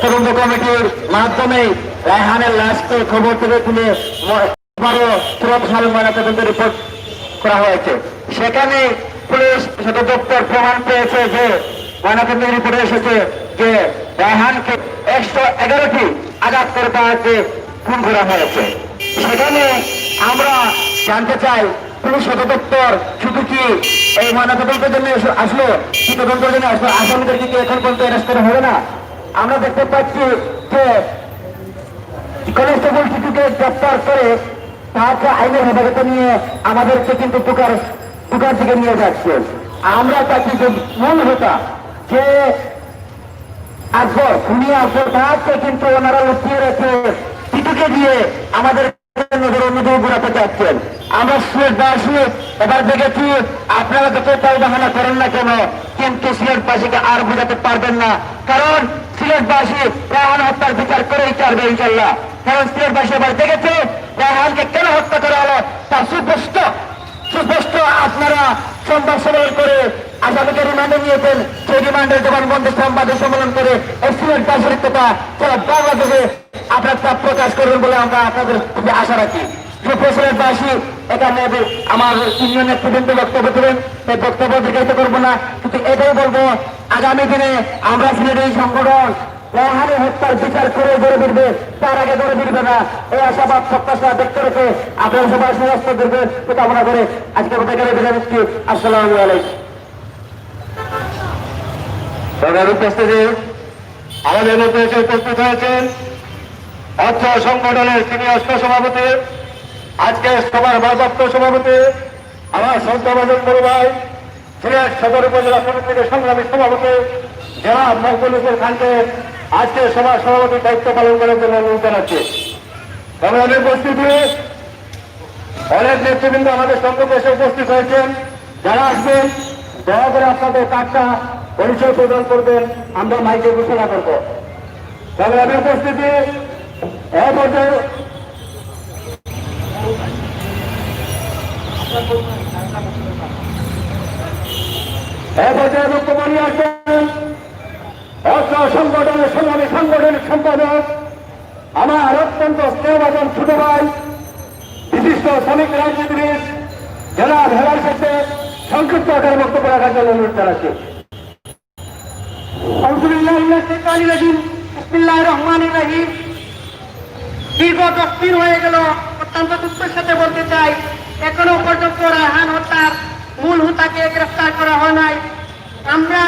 তদন্ত কমিটির মাধ্যমে রায়হানের লাশকে খবর থেকে তুলে সুরতহাল ময়নাতদন্ত রিপোর্ট করা হয়েছে। সেখানে পুলিশ সদর দপ্তর প্রমাণ পেয়েছে যে ময়নাতদন্ত রিপোর্টে এসেছে যে রায়হানকে 111টি আঘাত করে তাকে খুন করা হয়েছে। সেখানে আমরা জানতে চাই পুলিশ সদর দপ্তর শুধু কি এই ময়নাতদন্তের জন্য আসলো, কি তদন্তের জন্য আসলো, আসামিদেরকে কি এখন পর্যন্ত অ্যারেস্ট করা হবে না? আমরা দেখতে পাচ্ছি যে কনস্টেবল টিটুকে গ্রেপ্তার করে তাকে আইনের হেফাজতে নিয়ে আমাদেরকে কিন্তু টুকার দিকে নিয়ে যাচ্ছে। আমরা চাচ্ছি যে মূল হোতা যে আকবর খুনি আকবর তাকে কিন্তু ওনারা লুকিয়ে রেখে টিটুকে দিয়ে আমাদের নজর অন্যদিকে ঘোরাতে চাচ্ছেন। আমরা সিলেটবাসী এবার দেখেছি আপনারা যত তাই বাহানা করেন না কেন, কিন্তু সিলেটবাসীকে আর বোঝাতে পারবেন না, কারণ সিলেটবাসী রায়হান হত্যার বিচার করেই চাইবে ইনশাল্লাহ। কারণ সিলেটবাসী এবার দেখেছে রায়হানকে কেন হত্যা করা হলো তার সুস্পষ্ট আপনারা সংবাদ সম্মেলন করে আসামিকে রিমান্ডে নিয়েছেন। সেই রিমান্ডের জবানবন্দি সংবাদের সম্মেলন করে সিলেটবাসীর কথা সারা বাংলাদেশে আপনার তা প্রকাশ করবেন বলে আমরা আপনাদের আশা রাখি। সিলেটবাসী এখানে আমার ইউনিয়ন নেতৃবৃন্দ বক্তব্য দেবেন, সেই বক্তব্য দীর্ঘায়িত করবো না, কিন্তু এটাই বলবো আগামী দিনে আমরা সিলেটের সংগঠন রায়হানের হত্যার বিচার করে গড়ে ফিরবে, তার আগে গড়ে ফিরবে না, এই আশাবাদ প্রত্যাশা ব্যক্ত রেখে আপনার সবাই সুস্বাস্থ্য দীর্ঘ কামনা করে আজকে কথা বিদায় দিচ্ছি। আসসালামু আলাইকুম। সরকার উপস্থিতি আমাদের মধ্যে এসে উপস্থিত হয়েছেন অর্থ সংগঠনের সিনিয়র সভাপতি, আজকে সবার ভারপ্রাপ্ত সভাপতি আমার সন্তাবাদন বড় ভাই, সিলেট সদর উপজেলা সমিতির সংগ্রামী সভাপতি জনাব মকবুল খানকে আজকে সভার সভাপতির দায়িত্ব পালন করার জন্য অনুরোধ জানাচ্ছি। সংগ্রামী উপস্থিতি অনেক নেতৃবৃন্দ আমাদের সম্মুখে এসে উপস্থিত হয়েছেন, যারা আসবেন দয়া করে আপনাদের কার্ডটা পরিচয় প্রদান করবেন, আমরা মাইকে ঘোষণা করব। সংগ্রামী উপস্থিতি এ পর্যায়ে বক্তব্য নিয়ে আসবেন অর্থ সংগঠনের সংগ্রামী সাংগঠনিক সম্পাদক আমার অত্যন্ত স্নেহভাজন ছোট ভাই বিশিষ্ট শ্রমিক রাজনীতিবিদ জনাব হেলাল শেখকে সংক্ষিপ্ত আকারে বক্তব্য রাখার জন্য অনুরোধ জানাচ্ছি। দীর্ঘ 10 দিন হয়ে গেল, অত্যন্ত দুঃখের সাথে বলতে চাই এখনো পর্যন্ত রায়হান হত্যার মূল হোতাকে গ্রেফতার করা হয় নাই। আমরা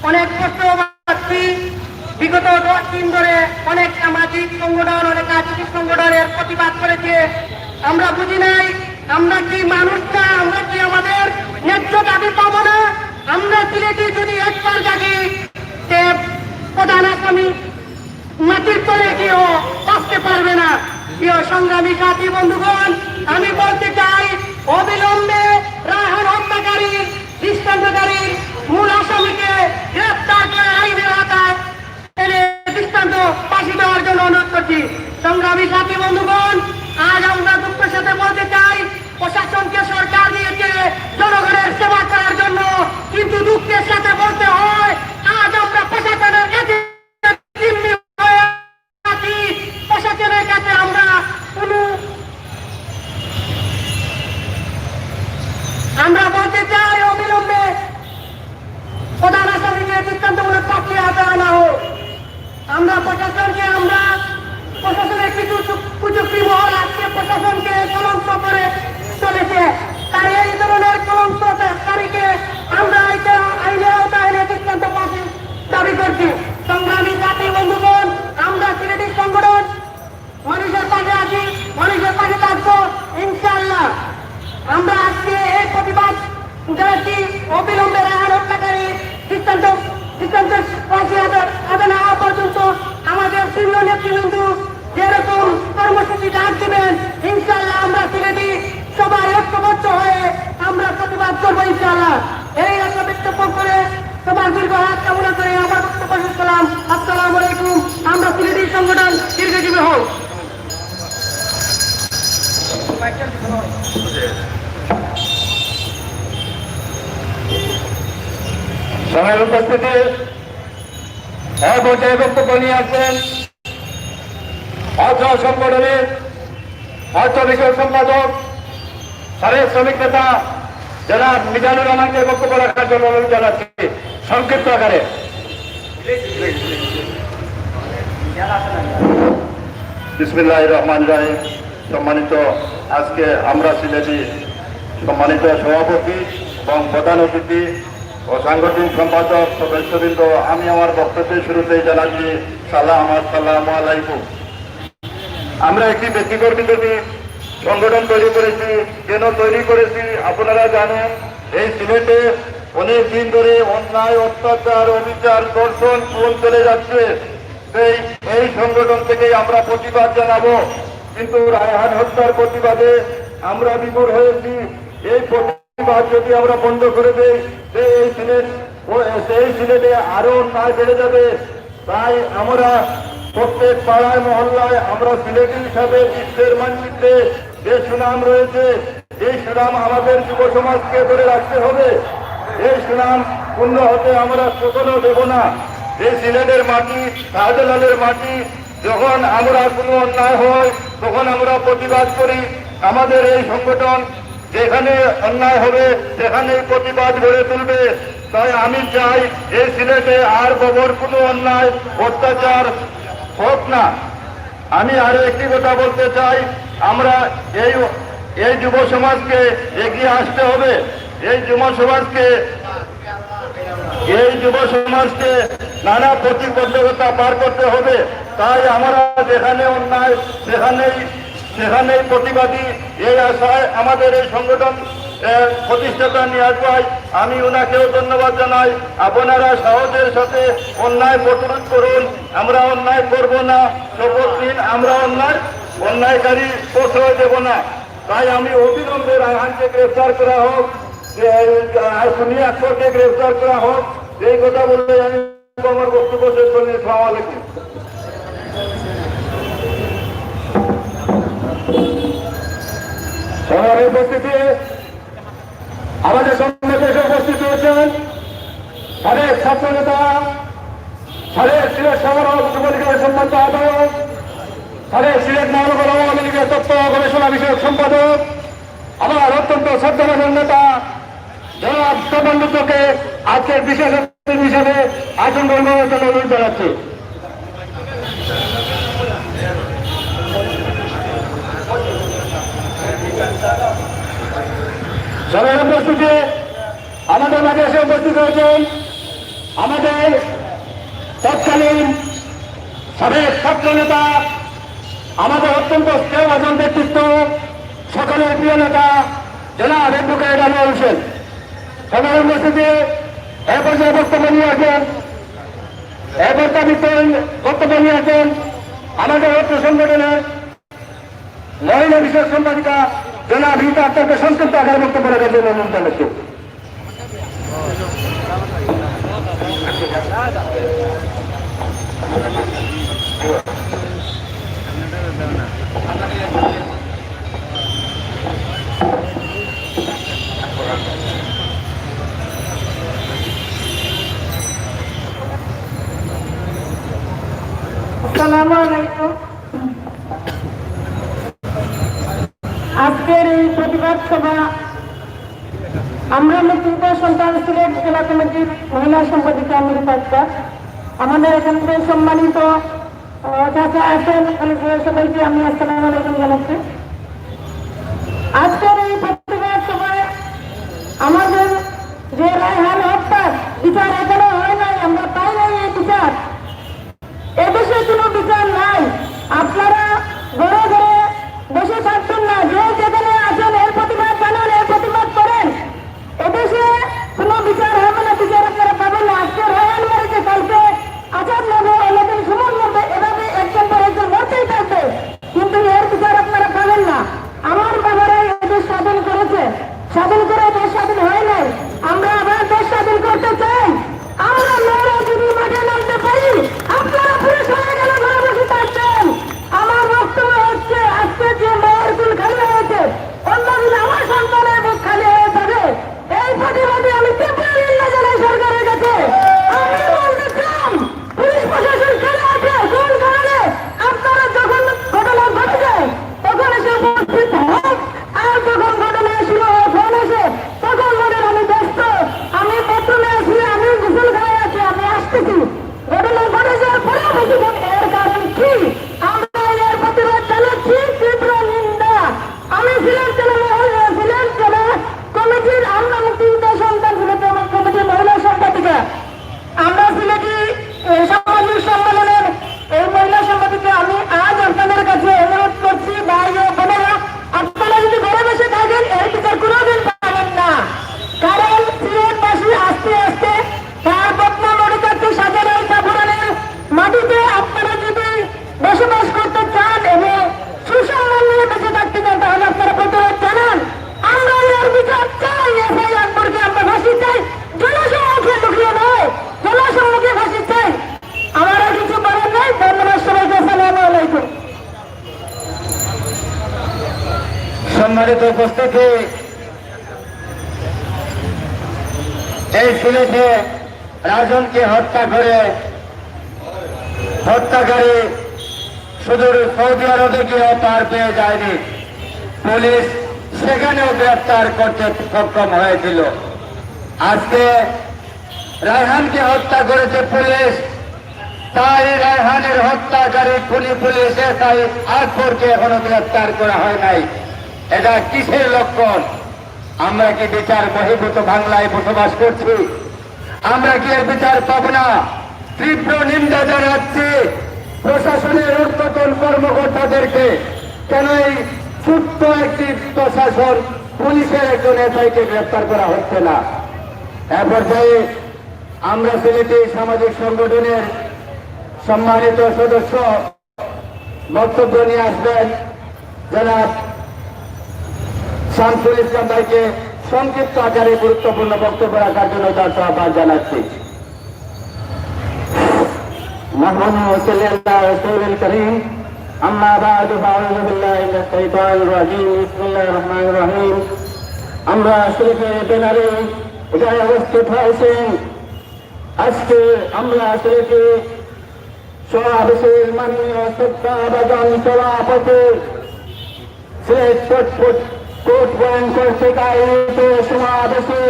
অনেক কষ্ট পাচ্ছি, বিগত 10 দিন ধরে অনেক সামাজিক সংগঠন, অনেক রাজনৈতিক সংগঠনের প্রতিবাদ করেছে। আমরা বুঝি নাই আমরা কি মানুষ না, আমরা কি আমাদের ন্যায্য দাবি পাবো না? আমরা সিলেটে যদি একবার জাগি প্রধান আসামি মাটির তলে কেউ বাঁচতে পারবে না। প্রিয় সংগ্রামী সাথী বন্ধুগণ, আমি বলতে চাই অবিলম্বে রায়হান হত্যাকারী দৃষ্টান্তকারী মূল আসামিকে গ্রেফতার করে আইনের আওতায় এনে দৃষ্টান্ত ফাঁসি দেওয়ার জন্য অনুরোধ করছি। সংগ্রামী সাথী বন্ধুগণ, আজ আমরা দুঃখের সাথে বলতে চাই প্রশাসনকে সরকার দিয়েছে জনগণের সেবা করার জন্য, কিন্তু দুঃখের সাথে বলতে হয় আজ আমরা প্রশাসনের কাছে প্রশাসনের কাছে আমরা বলতে চাই অবিলম্বে প্রধান আসামিকে দৃষ্টান্তমূলক ফাঁসি আওতায় আনা হোক। আমরা প্রশাসনের কিছু কুচুক্তি মহল আজকে প্রশাসনকে কলঙ্ক করে চলেছে, তাই এই ধরনের কলঙ্ককারীকে আমরা আইনের আওতায় এনে দৃষ্টান্ত ফাঁসি দাবি করছি। সংগ্রামী জাতি বন্ধুগণ, আমরা সিলেটি সংগঠন মানুষের পাশে আছি, মানুষের পাশে থাকবো ইনশাআল্লাহ। আমরা আজকে এই প্রতিবাদ জানাচ্ছি অবিলম্বে রায়হান হত্যাকারী দৃষ্টান্তের ফাঁসি আদায় না হওয়া পর্যন্ত আমাদের সিনিয়র নেতৃবৃন্দ যেরকম কর্মসূচি ডাক দেবেন ইনশাআল্লাহ আমরা সিলেটি সবাই ঐক্যবদ্ধ হয়ে আমরা প্রতিবাদ করবো ইনশাআল্লাহ। এই একটা বক্তব্য করে সবার দীর্ঘ হাত কামনা করে আমার বক্তব্য শেষ করলাম। আসসালামু আলাইকুম। আমরা সিলেটি সংগঠন দীর্ঘজীবী হোক। সময়ের উপস্থিতি বক্তব্য বক্তব্য নিয়ে আসবেন অর্থ সংগঠনের অর্থ বিষয়ক সম্পাদক সারের শ্রমিক নেতা যারা মিজানুর রহমানকে বক্তব্য রাখার জন্য অনুরোধ জানাচ্ছি সংক্ষিপ্ত আকারে। বিসমিল্লাহির রহমানির রহিম। সম্মানিত আজকে আমরা সিলেটি সম্মানিত সভাপতি এবং প্রধান অতিথি ও সাংগঠনিক সম্পাদক সদস্যবৃন্দ, আমি আমার বক্তব্যের শুরুতেই জানাচ্ছি সালাম আসসালামু আলাইকুম। আমরা একটি ব্যক্তিগত সংগঠন তৈরি করেছি। কেন তৈরি করেছি আপনারা জানেন, এই সিলেটে অনেক দিন ধরে অন্যায়, অত্যাচার, অবিচার, ধর্ষণ, খুন চলে যাচ্ছে। এই সংগঠন থেকেই আমরা প্রতিবাদ জানাবো। কিন্তু রায়হান হত্যার প্রতিবাদে আমরা বিমূঢ় হয়েছি। এই প্রতিবাদ যদি আমরা বন্ধ করে দেই, সেই সিলেটে আরো অন্যায় বেড়ে যাবে। তাই আমরা প্রত্যেক পাড়ায় মহল্লায় আমরা সিলেটি হিসাবে বিশ্বের মানচিত্রে যে সুনাম রয়েছে, এই সুনাম আমাদের যুব সমাজকে ধরে রাখতে হবে। এই সুনাম পূর্ণ হতে আমরা কখনো দেব না। এই সিলেটের মাটি, শাহজালালের মাটি, যখন আমরা কোনো অন্যায় হয় তখন আমরা প্রতিবাদ করি। আমাদের এই সংগঠন যেখানে অন্যায় হবে সেখানেই প্রতিবাদ গড়ে তুলবে। তাই আমি চাই এই সিলেটে আর ববর কোনো অন্যায়, অত্যাচার হোক না। আমি আরো একটি কথা বলতে চাই, আমরা এই যুব সমাজকে এগিয়ে আসতে হবে। এই যুব সমাজকে নানা প্রতিবন্ধকতা পার করতে হবে। তাই আমরা যেখানে অন্যায় সেখানেই প্রতিবাদী। এই আশায় আমাদের এই সংগঠন প্রতিষ্ঠাতা নিয়ে আসবাই। আমি ওনাকেও ধন্যবাদ জানাই। আপনারা সাহসের সাথে অন্যায় প্রতিরোধ করুন। আমরা অন্যায় করব না, শপথ নিন। আমরা অন্যায়কারী প্রশ্রয় দেব না। তাই আমি অবিলম্বে রায়হানকে গ্রেফতার করা হোক, সুনি আক্তারকে গ্রেফতার করা হোক, এই কথা বললে আমি আমার বক্তব্য শেষ করি। আসসালামু আলাইকুম। সভার উপস্থিতি আমাদের সম্মুখে উপস্থিত হয়েছেন সাবেক ছাত্র নেতা, সাবেক সিলেট শহর যুব লীগের সম্মানিত আহ্বায়ক, সাবেক সিলেট মহানগর আওয়ামী লীগের তথ্য গবেষণা বিষয়ক সম্পাদক, আমার অত্যন্ত শ্রদ্ধাভাজন নেতা জনাব তপনকে আজকের বিশেষ অতিথি হিসেবে আসন গ্রহণের জন্য অনুরোধ জানাচ্ছি। সভার উপস্থিতি আমাদের মাঝে এসে উপস্থিত হয়েছেন আমাদের তৎকালীন সাবেক ছাত্র নেতা, আমাদের অত্যন্ত স্নেহভাজন ব্যক্তিত্ব, সকলের প্রিয় নেতা জনাব অ্যাডভোকেট আনোয়ার হোসেন। সভার উপস্থিতি এ পর্যায়ে বক্তব্য নিয়ে আসেন আমাদের অর্থ সংগঠনের মহিলা বিষয়ক সম্পাদিকা জনাব রীতা আক্তারকে সংক্ষিপ্ত আকারে বক্তব্য রাখার জন্য অনুরোধ জানাচ্ছি। আসসালামু আলাইকুম। আজকের এই প্রতিবাদ সভা আমরা নেতৃত্ব সন্তান সিলেট জেলা কমিটির মহিলা সম্পাদিকা অমৃতা আক্তার, আমাদের এখানে সম্মানিত চাচা আছেন, সবাইকে আমি আসসালামু আলাইকুম জানাচ্ছি। আজকের এই প্রতিবাদ সভায় আমাদের যে রায়হান হত্যার বিচার এখনো হয় নাই, আমরা পাই নাই এই বিচার। এদেশে কোনো বিচার নাই। আপনারা ঘরে ঘরে বসে থাকবেন না, যে যেখানে আছেন এর প্রতিবাদ জানান, এর প্রতিবাদ করেন। এদেশে কোনো বিচার হবে না, বিচার আপনারা পাবেন না। আজকে রায়হান মরেছে, কালকে আজাদ নেবে, অন্যদিন সুমন মরবে, এভাবে একজন পর একজন মরতেই থাকবে, কিন্তু এর বিচার আপনারা পাবেন না। আমার বাবারা এদেশ স্বাধীন করেছে, স্বাধীন করে দেশ স্বাধীন হয় নাই। আমরা আবার দেশ সম্মানিত উপস্থিতি, এই সিলেটে রাজনকে হত্যা করে হত্যাকারী সুদূর সৌদি আরবে গিয়ে পার পেয়ে যায়নি, পুলিশ সেখানেও গ্রেফতার করতে সক্ষম হয়েছিল। আজকে রায়হানকে হত্যা করেছে পুলিশ, তাই রায়হানের হত্যাকারী খুনি পুলিশ তাই আকবরকে এখনো গ্রেফতার করা হয় নাই। এটা কিসের লক্ষণ? আমরা কি বিচার বহির্ভূত বাংলায় বসবাস করছি? আমরা কি এর বিচার পাব না? তীব্র নিন্দা জানাচ্ছি প্রশাসনের ঊর্ধ্বতন কর্মকর্তাদেরকে। কেন এই ছোট্ট একটি প্রশাসন পুলিশের একজন এসআইকে গ্রেফতার করা হচ্ছে না? এ পর্যায়ে আমরা সিলেটি সামাজিক সংগঠনের সম্মানিত সদস্য বক্তব্য নিয়ে আসবেন জনাব শামসুল ইসলাম ভাইকে সংক্ষিপ্ত আকারে গুরুত্বপূর্ণ বক্তব্য রাখার জন্য তার আহ্বান জানাচ্ছি। أما بعد فأعوذ بالله من الشيطان الرجيم بسم الله الرحمن الرحيم আমরা সিলেটের বেনারে এখানে উপস্থিত হয়েছেন। আজকে আমরা সিলেটে সমাবেশের মাননীয় শ্রদ্ধাভাজন সভাপতি সিলেট কোর্ট পয়েন্ট কর্তৃক আয়োজিত সমাবেশে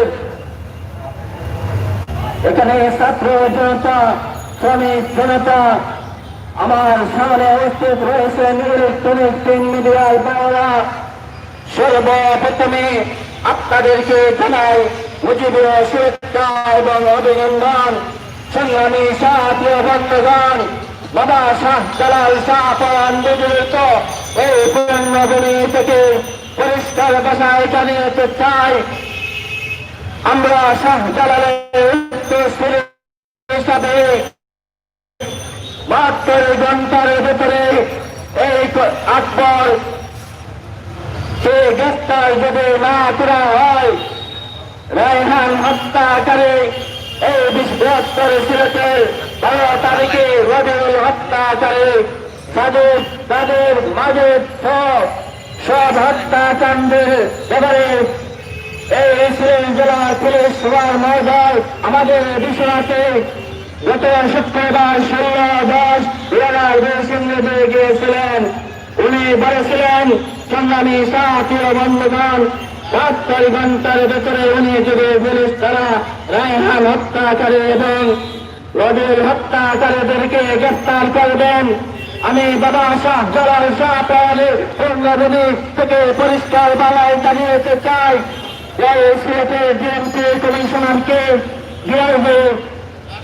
এখানে ছাত্র জনতা, শ্রমিক জনতা, আমার সামনে উপস্থিত রয়েছেন ইলেকট্রনিক মিডিয়ার বাংলা। সর্বপ্রথমে আপনাদেরকে জানাই মুজিবীয় শুভেচ্ছা এবং অভিনন্দন। সংগ্রামী সাথী বন্ধুগণ, বাবা শাহ জালাল শাহপান বিজড়িত এই পূর্ণভূমি থেকে পরিষ্কার ভাষায় জানিয়ে চাই, আমরা শাহ জালালের হিসাবে 72 ঘন্টার ভেতরে এই আকবর কে গ্রেফতার যদি না করা হয়, রায়হান হত্যাকারী এই 2072 সিলেটের 12 তারিখে রবিউল হত্যাকারী তাদের মাঝে সব হত্যাকাণ্ডের ব্যাপারে এই সিলেট জেলা পুলিশ সুপার মহোদয় আমাদের বিশ্বনাথে গত শুক্রবার 16/10/2019 গিয়েছিলেন। উনি বলেছিলেন, সংগ্রামী সাথী বন্ধুগণ, 72 ঘন্টার ভেতরে উনি যদি পুলিশ তারা রায়হান হত্যাকারী এবং রবিউল হত্যাকারীদেরকে গ্রেফতার করবেন। আমি বাবা শাহ জালাল শাহপানের পূর্ণভূমি থেকে পরিষ্কার বাংলায় জানিয়ে চাই, সিলেটের ডিএমপি কমিশনারকে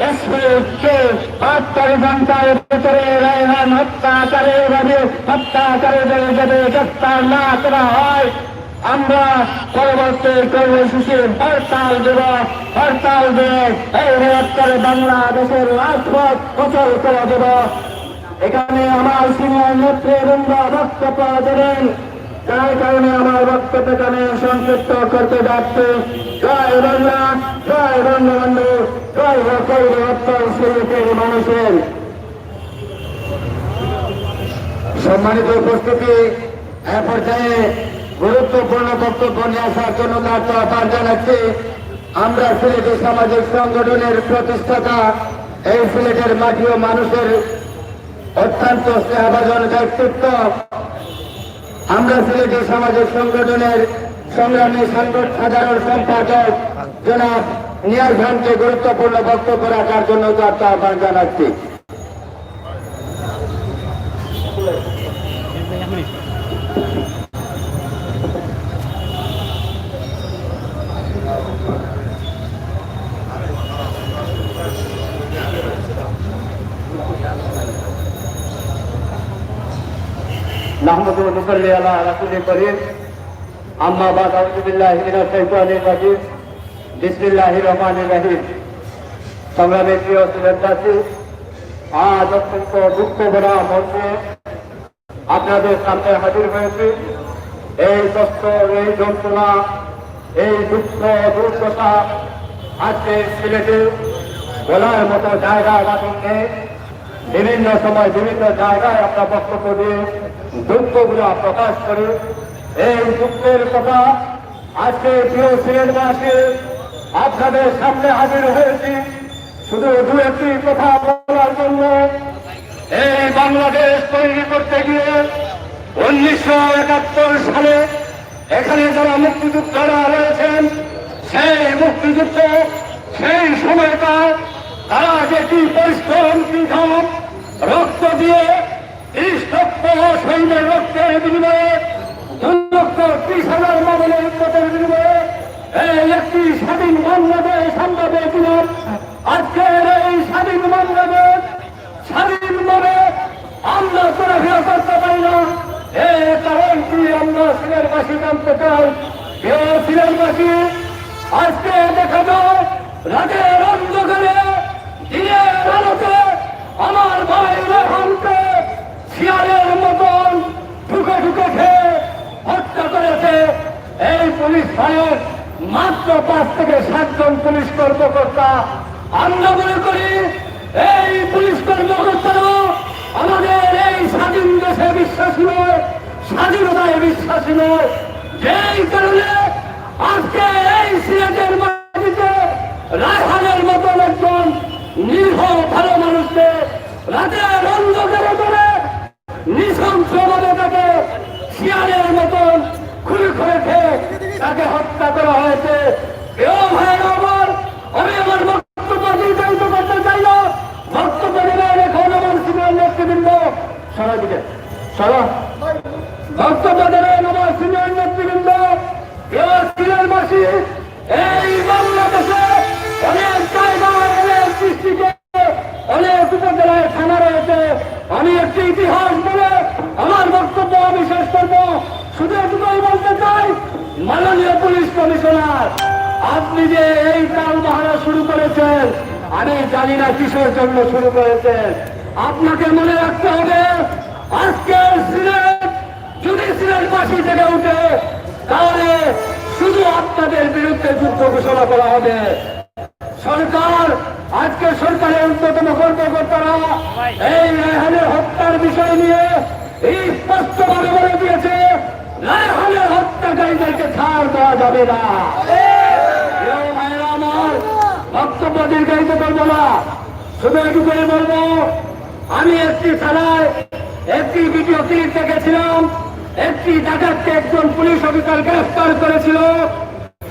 এসপিকে 72 ঘন্টার ভিতরে রায়হান হত্যাকারীদের যদি গ্রেফতার না করা হয়, আমরা পরবর্তী কর্মসূচি হরতাল দেব। হরতাল দিয়ে এই বৃহত্তর বাংলাদেশের রাজপথ অচল করে দেব। এখানে আমার সিনিয়র নেতৃবৃন্দ বক্তব্য দেবেন, তার কারণে আমার বক্তব্যকে আমি সংক্ষিপ্ত করতে যাচ্ছি। জয় বাংলা, জয় বঙ্গবন্ধু, জয় সকল বৃহত্তর সিলেটের মানুষের। সম্মানিত উপস্থিতি, এ পর্যায়ে গুরুত্বপূর্ণ বক্তব্য নিয়ে আসার জন্য তার আহ্বান জানাচ্ছি আমরা সিলেটের সামাজিক সংগঠনের প্রতিষ্ঠাতা, এই সিলেটের মাটি ও মানুষের অত্যন্ত স্নেহভাজন ব্যক্তিত্ব, আমরা সিলেটের সামাজিক সংগঠনের সংগ্রামী সাধারণ সম্পাদক জনাব নিয়াজ খানকে গুরুত্বপূর্ণ বক্তব্য রাখার জন্য তার আহ্বান জানাচ্ছি। নাহমাদুহু ওয়া নুসাল্লি আলা রাসূলিল কারীম। আম্মা বা'দ, আউযু বিল্লাহি মিনাশ শাইতানির রাজীম। বিসমিল্লাহির রহমানির রহিম। সংগ্রামী প্রিয় সিলেটবাসী, আজ অত্যন্ত দুঃখ ভরা মর্মে আপনাদের সামনে হাজির হয়েছি। এই কষ্ট, এই যন্ত্রণা, এই দুঃখ দুর্দশা আজকে সিলেটে বলার মতো জায়গা বাকি নেই। বিভিন্ন সময় বিভিন্ন জায়গায় আমরা বক্তব্য দিয়ে দুঃখগুলো প্রকাশ করি। এই দুঃখের কথা আজকে প্রিয় সিলেটবাসী আপনাদের সামনে হাজির হয়েছি শুধু দু একটি কথা বলার জন্য। এই বাংলাদেশ তৈরি করতে গিয়ে 1971 সালে এখানে যারা মুক্তিযোদ্ধারা রয়েছেন, সেই মুক্তিযুদ্ধ সেই সময়কার তারা যে কি পরিশ্রম কি ঘাম রক্ত দিয়ে 30 লক্ষ সৈন্যের রক্তের বিনিময়ে 2,30,000 মামলের রক্তের বিনিময়ে এই একটি স্বাধীন বাংলাদেশ আমরা পেয়েছিলাম। আজকের এই স্বাধীন বাংলাদেশ স্বাধীনভাবে আমরা চলাফেরা করতে পারি না। এই কারণ কি আমরা সিলেটবাসী জানতে চাই। কেউ সিলেটবাসী আজকে দেখা যায় রাতের অন্ধকারে দিনের আলোতে আমার ভাই রেহানকে শিয়ালের মতন ঢুকে ঢুকে খেয়ে হত্যা করেছে। এই পুলিশ ফাঁড়ির মাত্র 5 থেকে 7 জন পুলিশ কর্মকর্তা। আমরা মনে করি এই পুলিশ কর্মকর্তারা আমাদের এই স্বাধীন দেশে বিশ্বাসী নয়, স্বাধীনতায় বিশ্বাসী নয়। যেই কারণে আজকে এই সিলেটের মাটিতে রায়হানের মতন একজন নির্ভর ভালো মানুষকে রাতের অন্ধকারে করে নৃশংসভাবে তাকে শিয়ালের মতন খুলে খুলে খেয়ে তাকে হত্যা করা হয়েছে। কেউ ভাই আমার আমি আমার বক্তব্য দীর্ঘায়িত করতে চাই না। বক্তব্য দেবেন এখন আমার সিনিয়র নেতৃবৃন্দ। সরা দিকে সরা বক্তব্য দেবেন আমার সিনিয়র নেতৃবৃন্দ। কেউ সিলেটবাসী এই বাংলাদেশে অনেক জায়গায় অনেক দৃষ্টিতে অনেক উপজেলায় থানা রয়েছে। আমি একটি ইতিহাস বলে আমার বক্তব্য আমি শেষ করবো। শুধু এটুকুই বলতে চাই, মাননীয় পুলিশ কমিশনার আপনি যে এই কাল বাহারা শুরু করেছেন, আমি জানি না কিসের জন্য শুরু করেছেন। আপনাকে মনে রাখতে হবে আজকে সিলেট যদি সিলেটবাসী থেকে উঠে তাহলে শুধু আপনাদের বিরুদ্ধে যুদ্ধ ঘোষণা করা হবে। সরকার আজকে সরকারের অন্যতম কর্মকর্তারা এই রায়হানের হত্যার বিষয় নিয়ে এই স্পষ্টভাবে বলে দিয়েছে রায়হানের হত্যাকারীদেরকে ছাড় দেওয়া যাবে না। আমার বক্তব্য দীর্ঘায়িত করবো না, শুধু এটুকুই বলবো আমি একটি থানায় একটি ভিডিও ক্লিপ দেখেছিলাম। একটি ডাকাতকে একজন পুলিশ অফিসার গ্রেফতার করেছিল।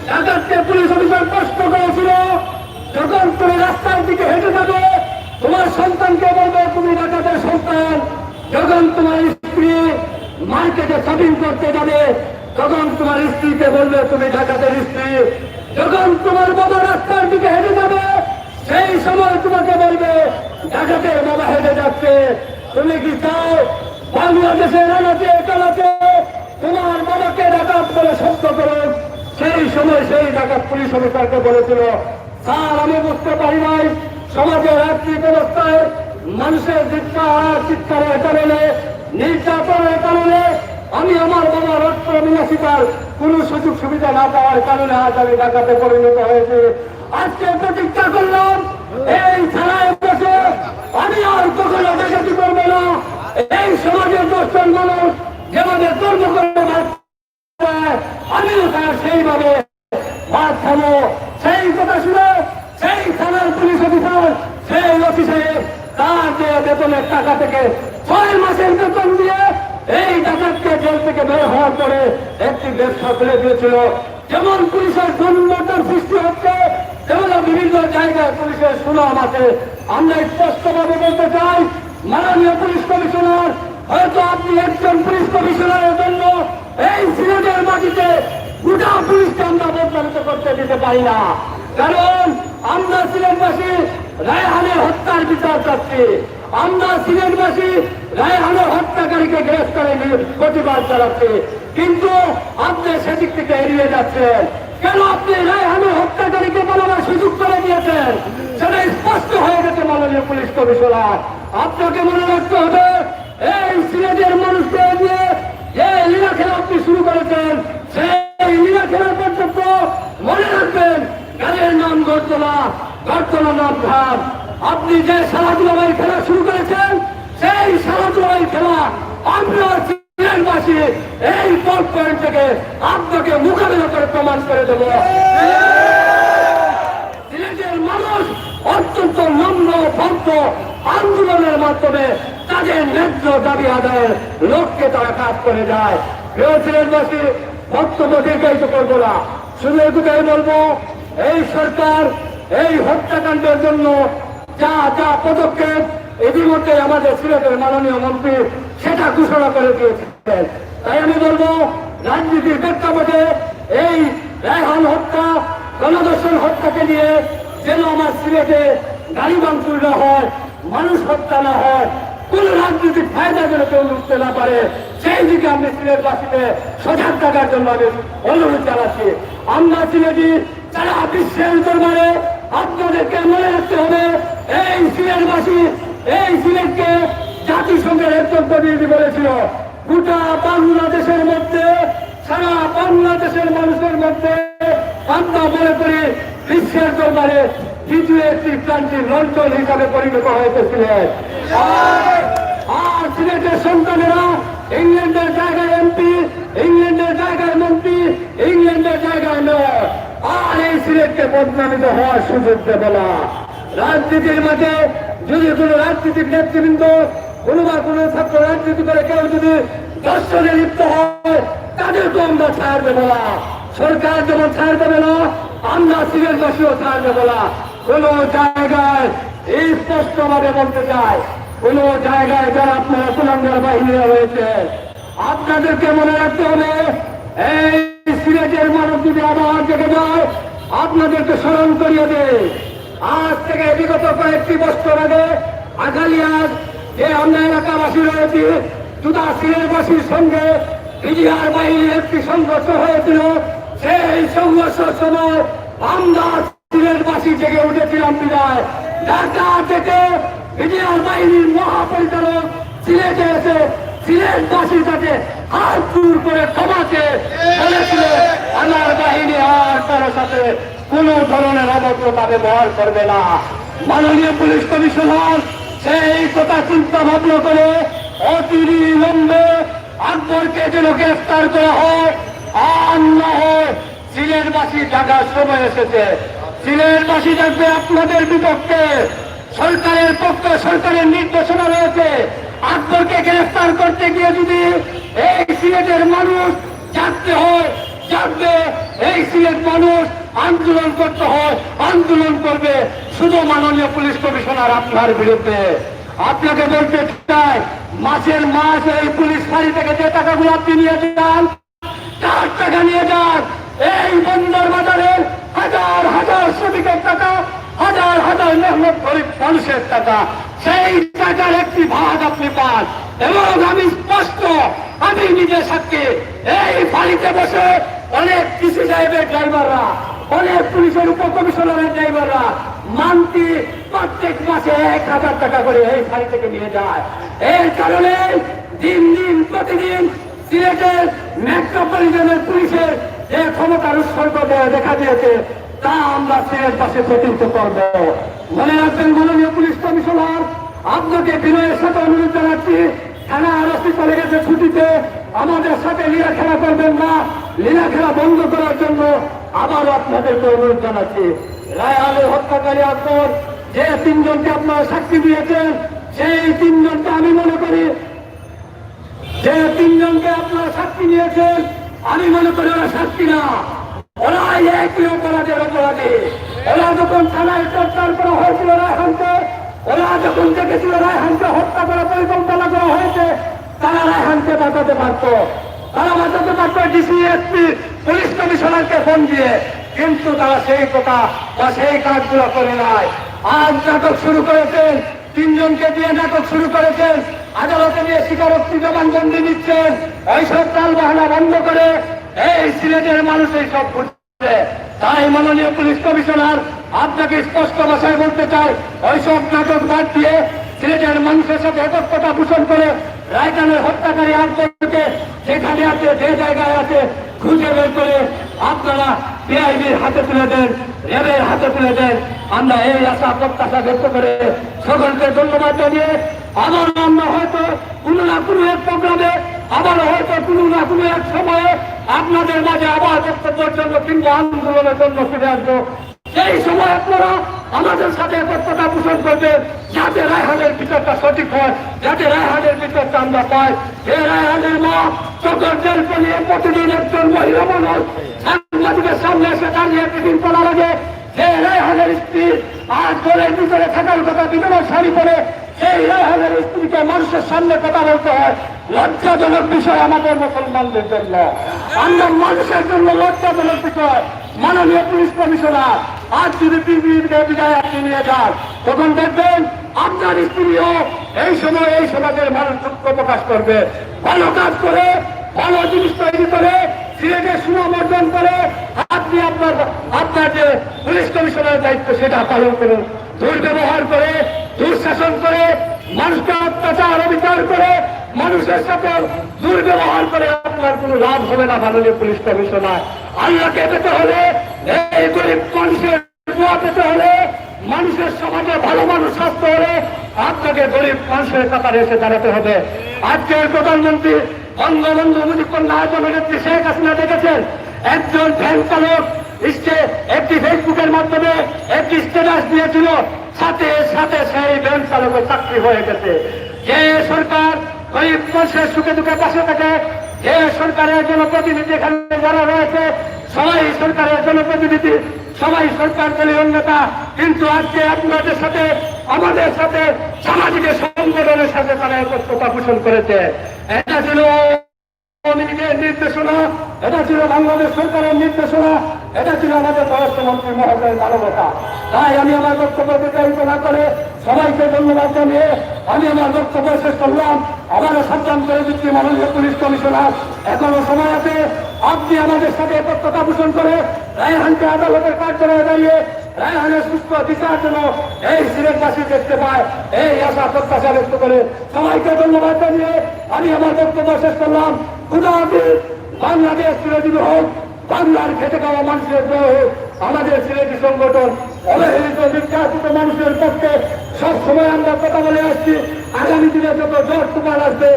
ডাকাতকে পুলিশ অফিসার প্রশ্ন করেছিল, যখন তুমি রাস্তার দিকে হেঁটে যাবে তোমার সন্তানকে বলবে তুমি ডাকাতের সন্তান। যখন তোমার স্ত্রী মার্কেটে শপিং করতে যাবে তখন তোমার স্ত্রীকে বলবে তুমি ডাকাতের স্ত্রী। যখন তোমার বাবা রাস্তার দিকে হেঁটে যাবে সেই সময় তোমাকে বলবে ডাকাতের বাবা হেঁটে যাচ্ছে। তুমি কি চাও বাংলাদেশের আনাচে কানাচে তোমার বাবাকে ডাকাত বলে শব্দ করুন? সেই সময় সেই ডাকাত পুলিশ অফিসারকে বলেছিল স্যার আমি বুঝতে পারি নাই সমাজের আর্থিক অবস্থায় মানুষের চিৎকারের কারণে নির্যাতনের কারণে আমি আমার বাবা রক্ত বিলাসিতার কোন সুযোগ সুবিধা না পাওয়ার কারণে আজ আমি ডাকাতে পরিণত হয়েছে। আজকে প্রতিজ্ঞা করলাম এই থানায় বসে আমি আর কখনো ডাকাতি করবো না। এই সমাজের 10 জন মানুষ যেভাবে কর্ম করে আমিও তার সেইভাবে ভাত খাবো। সেই কথা শুনে সেই থানার পুলিশ অফিসার সেই অফিসে তার যে বেতনের টাকা থেকে 6 মাসের বেতন দিয়ে এই ডাকাতকে জেল থেকে বের হওয়ার পরে একটি ব্যবসা খুলে দিয়েছিল। যেমন পুলিশের দুর্নীতির সৃষ্টি হচ্ছে তেমন বিভিন্ন জায়গায় পুলিশের সুনাম আছে। আমরা স্পষ্টভাবে বলতে চাই মাননীয় পুলিশ কমিশনার, হয়তো আপনি একজন পুলিশ কমিশনারের জন্য এই সিলেটের মাটিতে গোটা পুলিশকে আমরা বদলান্ত করতে দিতে পারি না। কারণ আমরা সিলেটবাসী রায়হানের হত্যার বিচার চাচ্ছি। আমরা সিলেটবাসী রায়হানের হত্যাকারীকে গ্রেফতারের প্রতিবাদ চালাচ্ছি। কিন্তু আপনি সেদিক থেকে এড়িয়ে যাচ্ছেন কেন? আপনি রায়হানের হত্যাকারীকে বলার সুযোগ করে দিয়েছেন, সেটা স্পষ্ট হয়ে গেছে মাননীয় পুলিশ কমিশনার। আপনাকে মনে রাখতে হবে এই সিলেটের মানুষকে নিয়ে যে লীলা খেলা আপনি শুরু করেছেন সেই লীলা খেলার পর্যন্ত মনে রাখবেন গানের নাম গড়তলা, গড়তলা নাম ঘাট। আপনি যে সারাদুলাভাই খেলা শুরু করেছেন সেই সারাদুলাভাই খেলা আমরা সিলেটবাসী এই ভোট পয়েন্ট থেকে আপনাকে মোকাবেলা করে প্রমাণ করে দেব। সিলেটের মানুষ অত্যন্ত নম্র ভদ্র আন্দোলনের মাধ্যমে তাদের ন্যায্য দাবি আদায়ের লক্ষ্যে তারা কাজ করে যায়। প্রিয় সিলেটবাসী, বক্তব্য দীর্ঘায়িত করবো না, শুধু এটুকুই বলবো, এই সরকার এই হত্যাকাণ্ডের জন্য যা যা পদক্ষেপ ইতিমধ্যে আমাদের সিলেটের মাননীয় মন্ত্রী সেটা ঘোষণা করে দিয়েছেন। তাই আমি বলবো, রাজনীতির প্রেক্ষাপটে এই রায়হান হত্যা, গণধর্ষণ হত্যাকে নিয়ে যেন আমার সিলেটে গাড়ি ভাঙচুর না হয়, মানুষ হত্যা না হয়, কোন রাজনৈতিক ফায়দা যেন কেউ লুটতে না পারে, সেই দিকে আমি সিলেটবাসীকে সজাগ থাকার জন্য আমি অনুরোধ জানাচ্ছি। আমরা সিলেটি সারা বিশ্বের দরবারে আপনাদেরকে মনে রাখতে হবে, এই সিলেটবাসী এই সিলেটকে জাতিসংঘের একজন প্রতিনিধি বলেছিল, গোটা বাংলাদেশের মধ্যে, সারা বাংলাদেশের মানুষের মধ্যে আমরা মনে করি বিশ্বের দরবারে দ্বিতীয় একটি ক্রান্তির লঞ্চন হিসাবে পরিণত হয়েছিলেন। আর সিলেটের সন্তানেরা ইংল্যান্ডের জায়গায় এমপি, ইংল্যান্ডের জায়গায় মন্ত্রী, ইংল্যান্ডের জায়গায় মেয়র, আর এই সিলেটকে বদনামিত হওয়ার সুযোগ দেবে না। রাজনীতির মাঝে যদি কোনো রাজনীতিক নেতৃবৃন্দ কোনো ছাত্র রাজনীতি করে কেউ যদি দর্শনে লিপ্ত হয়, তাদেরকে আমরা ছাড় দেবো না। সরকার যেমন ছাড় দেবে না, আমরা সিলেটবাসীও ছাড় দেবো না। কোন জায়গায় এই স্পষ্টভাবে বলতে চাই, কোন জায়গায় যারা আপনারা কুলাঙ্গার বাহিনীরা রয়েছে, আপনাদেরকে মনে রাখতে হবে, এই সিলেটের মানুষ যদি আবার জেগে যায়, আপনাদেরকে স্মরণ করিয়ে দেয়। আজ থেকে বিগত কয়েকটি বছর আগে আগালিয়ার যে আমরা এলাকাবাসী রয়েছি, জুতা সিলেটবাসীর সঙ্গে বিজিআর বাহিনীর একটি সংঘর্ষ হয়েছিল। সেই সংঘর্ষের সময় আমরা সিলেটবাসী জেগে উঠেছিলাম বিদায়। ঢাকা থেকে বিজিআর বাহিনীর মহাপরিচালক সিলেটে এসে সিলেটবাসীর কাছে হাত জোর করে ক্ষমাকে বলেছিল, আমার বাহিনী আর তার সাথে কোন ধরনের অভদ্রতা ব্যবহার করবে না। মাননীয় পুলিশ কমিশনার সেই কথা চিন্তা ভাবনা করে অতিবিলম্বে আকবরকে যেন গ্রেফতার করা হয়, আর না হয় সিলেটবাসী ঢাকার সময় এসেছে। সিলেটবাসী থাকবে আপনাদের বিপক্ষে, সরকারের পক্ষে সরকারের নির্দেশনা রয়েছে। আকবরকে গ্রেফতার করতে গিয়ে যদি এই সিলেটের মানুষ জাগতে হয়, জাগবে। এই সিলেট মানুষ আন্দোলন করতে হয়, আন্দোলন করবে। শুধু মাননীয় পুলিশ কমিশনার আপনার বিরুদ্ধে আপনাকে বলতে চাই, মাসের মাস এই পুলিশ ফাঁড়ি থেকে যে টাকাগুলো আপনি নিয়ে যান, 4 টাকা নিয়ে যান। এই বন্দর বাজারের হাজার হাজার শ্রমিকের টাকা, হাজার হাজার মেহনত গরিব মানুষের টাকা, সেই টাকার একটি ভাগ আপনি পান। এবং আমি স্পষ্ট, আমি নিজে সাক্ষী, এই ফাঁড়িতে বসে অনেক ডিসি সাহেবের ড্রাইভাররা, অনেক পুলিশের উপকমিশনারের ড্রাইভাররা মান্থলি প্রত্যেক মাসে 1000 টাকা করে এই ফাঁড়ি থেকে নিয়ে যায়। এর কারণে দিন দিন প্রতিদিন সিলেটের মেট্রোপলিটনের পুলিশের যে ক্ষমতার উৎসর্গ দেখা দিয়েছে, তা আমরা সিলেট পাশে প্রতিষ্ঠিত করব। মনে রাখবেন মাননীয় পুলিশ কমিশনার, আপনাকে বিনয়ের সাথে অনুরোধ জানাচ্ছি, থানা আরসি চলে গেছে ছুটিতে, আমাদের সাথে লীলা খেলা করবেন না। লীলা খেলা বন্ধ করার জন্য আবারও আপনাদেরকে অনুরোধ জানাচ্ছি। রায়হানের হত্যাকারী আকবর যে 3 জনকে আপনারা সাক্ষী দিয়েছেন, সেই 3 জনকে আমি মনে করি, যে 3 জনকে আপনারা সাক্ষী নিয়েছেন, আমি মনে করি ওরা সাক্ষী না, ওরা একই অপরাধের অপরাধী। ওরা যখন থানায় গ্রেফতার করা হয়েছিল রায়হানকে, ওরা যখন দেখেছিল রায়হানকে হত্যা করার পরিকল্পনা করা হয়েছে, তারা রায়হানকে বাঁচাতে পারত, তারা বাঁচাতে পারত ডিসি এসপি পুলিশ কমিশনারকে ফোন দিয়ে, কিন্তু তারা সেই কথা বা সেই কাজগুলো করে নাই। আজ নাটক শুরু করেছেন, 3 জনকে দিয়ে নাটক শুরু করেছেন, আদালতে নিয়ে স্বীকারোক্তি জবানবন্দি নিচ্ছেন। এইসব তাল বাহানা বন্ধ করে এই সিলেটের মানুষ এইসব বুঝছে। তাই মাননীয় পুলিশ কমিশনার, আপনাকে স্পষ্ট ভাষায় বলতে চাই, ওইসব নাটক বাদ দিয়ে সিলেটের মানুষের সাথে একত্রতা পোষণ করে রায়হানের হত্যাকারী আকবরকে যেখানে আছে, যে জায়গায় আছে, খুঁজে বের করে আপনারা পিআইবির হাতে তুলে দেন, র্যাবের হাতে তুলে দেন। আমরা এই আশা প্রত্যাশা ব্যক্ত করে সকলকে ধন্যবাদ জানিয়ে আবার আমরা হয়তো কোনো না কোনো এক প্রোগ্রামে আবারও হয়তো কোনো না কোনো এক সময়ে আপনাদের মাঝে আবার বক্তব্যের জন্য কিংবা আন্দোলনের জন্য ফিরে আসবো। সেই সময় আপনারা আমাদের সাথে একত্রতা পোষণ করবেন, যাতে রায়হানের বিচারটা সঠিক হয়, যাতে রায়হানের বিচারটা আমরা পাই। এই রায়হানের মা চোখের জল নিয়ে প্রতিদিন একজন মহিলা মানুষ সাংবাদিকের সামনে এসে দাঁড়িয়ে প্রতিদিন বলা লাগে যে রায়হানের স্ত্রী আজ ঘরের ভিতরে থাকার কথা বিধবা শাড়ি পরে এই রায়হানের স্ত্রীকে মানুষের সামনে কথা বলতে হয়। লজ্জাজনক বিষয় আমাদের মুসলমানদের জন্য, আমরা মানুষের জন্য লজ্জাজনক বিষয়। মাননীয় পুলিশ কমিশনার, আজ যদি পৃথিবীকে বিদায় আপনি নিয়ে যান, তখন দেখবেন আপনার স্ত্রীও এই সময় এই সমাজের মানুষ দুঃখ প্রকাশ করবে। ভালো কাজ করে, ভালো জিনিস তৈরি করে, সিলেটের সুনাম অর্জন করে আপনি আপনার যে পুলিশ কমিশনারের দায়িত্ব সেটা পালন করুন। দুর্ব্যবহার করে, দুঃশাসন করে, মানুষকে অত্যাচার অবিচার করে, মানুষের সাথে দুর্ব্যবহার করে আপনার কোনো লাভ হবে না। মাননীয় পুলিশ কমিশনার, আল্লাহকে পেতে হলে, এই গরিব মানুষের দোয়া পেতে হলে, মানুষের সমাজে ভালো মানুষ আসতে হলে আপনাকে গরিব মানুষের কাতারে এসে দাঁড়াতে হবে। আজকের প্রধানমন্ত্রী বঙ্গবন্ধু মুজিব কন্যা নেত্রী শেখ হাসিনা দেখেছেন, একজন ভ্যান চালক একটি ফেসবুকের মাধ্যমে একটি স্ট্যাটাস দিয়েছিল, সাথে সাথে সেই ভ্যান চালকের চাকরি হয়ে গেছে। যে সরকার গরিব মানুষের সুখে দুঃখে পাশে থাকে, যে সরকারের জনপ্রতিনিধি এখানে যারা রয়েছে সবাই সরকারের জনপ্রতিনিধি, সবাই সরকার দলীয় নেতা, কিন্তু আজকে আপনাদের সাথে আমাদের সাথে সামাজিক সংগঠনের সাথে তারা একত্রতা পোষণ করেছে। এটা ছিল আওয়ামী লীগের নির্দেশনা, এটা ছিল বাংলাদেশ সরকারের নির্দেশনা, এটা ছিল আমাদের পররাষ্ট্রমন্ত্রী মহোদয়ের মানবতা। তাই আমি আমার বক্তব্য বিস্তারিত না করে সবাইকে ধন্যবাদ জানিয়ে আমি আমার বক্তব্য শেষ করলাম। আবারও সাবধান করে দিচ্ছি মাননীয় পুলিশ কমিশনার, এখনো সময় আছে, আপনি আমাদের সাথে একত্রতা পোষণ করে রায়হানকে আদালতের কার্যালয়ে দাঁড়িয়ে রায়হানের সুস্থ বিচার জন্য এই সিলেটবাসী দেখতে পায়, এই আশা প্রত্যাশা ব্যক্ত করে সবাইকে ধন্যবাদ জানিয়ে আমি আমার বক্তব্য শেষ করলাম। খুদা হাফেজ। বাংলাদেশ চিরজীবী হোক, বাংলার খেটে খাওয়া মানুষের জয় হোক। আমাদের সিলেটি সংগঠন অবহেলিত নির্যাতিত মানুষের পক্ষে সবসময় আমরা কথা বলে আসছি। আগামী দিনে যত ঝড় তুফান আসবে,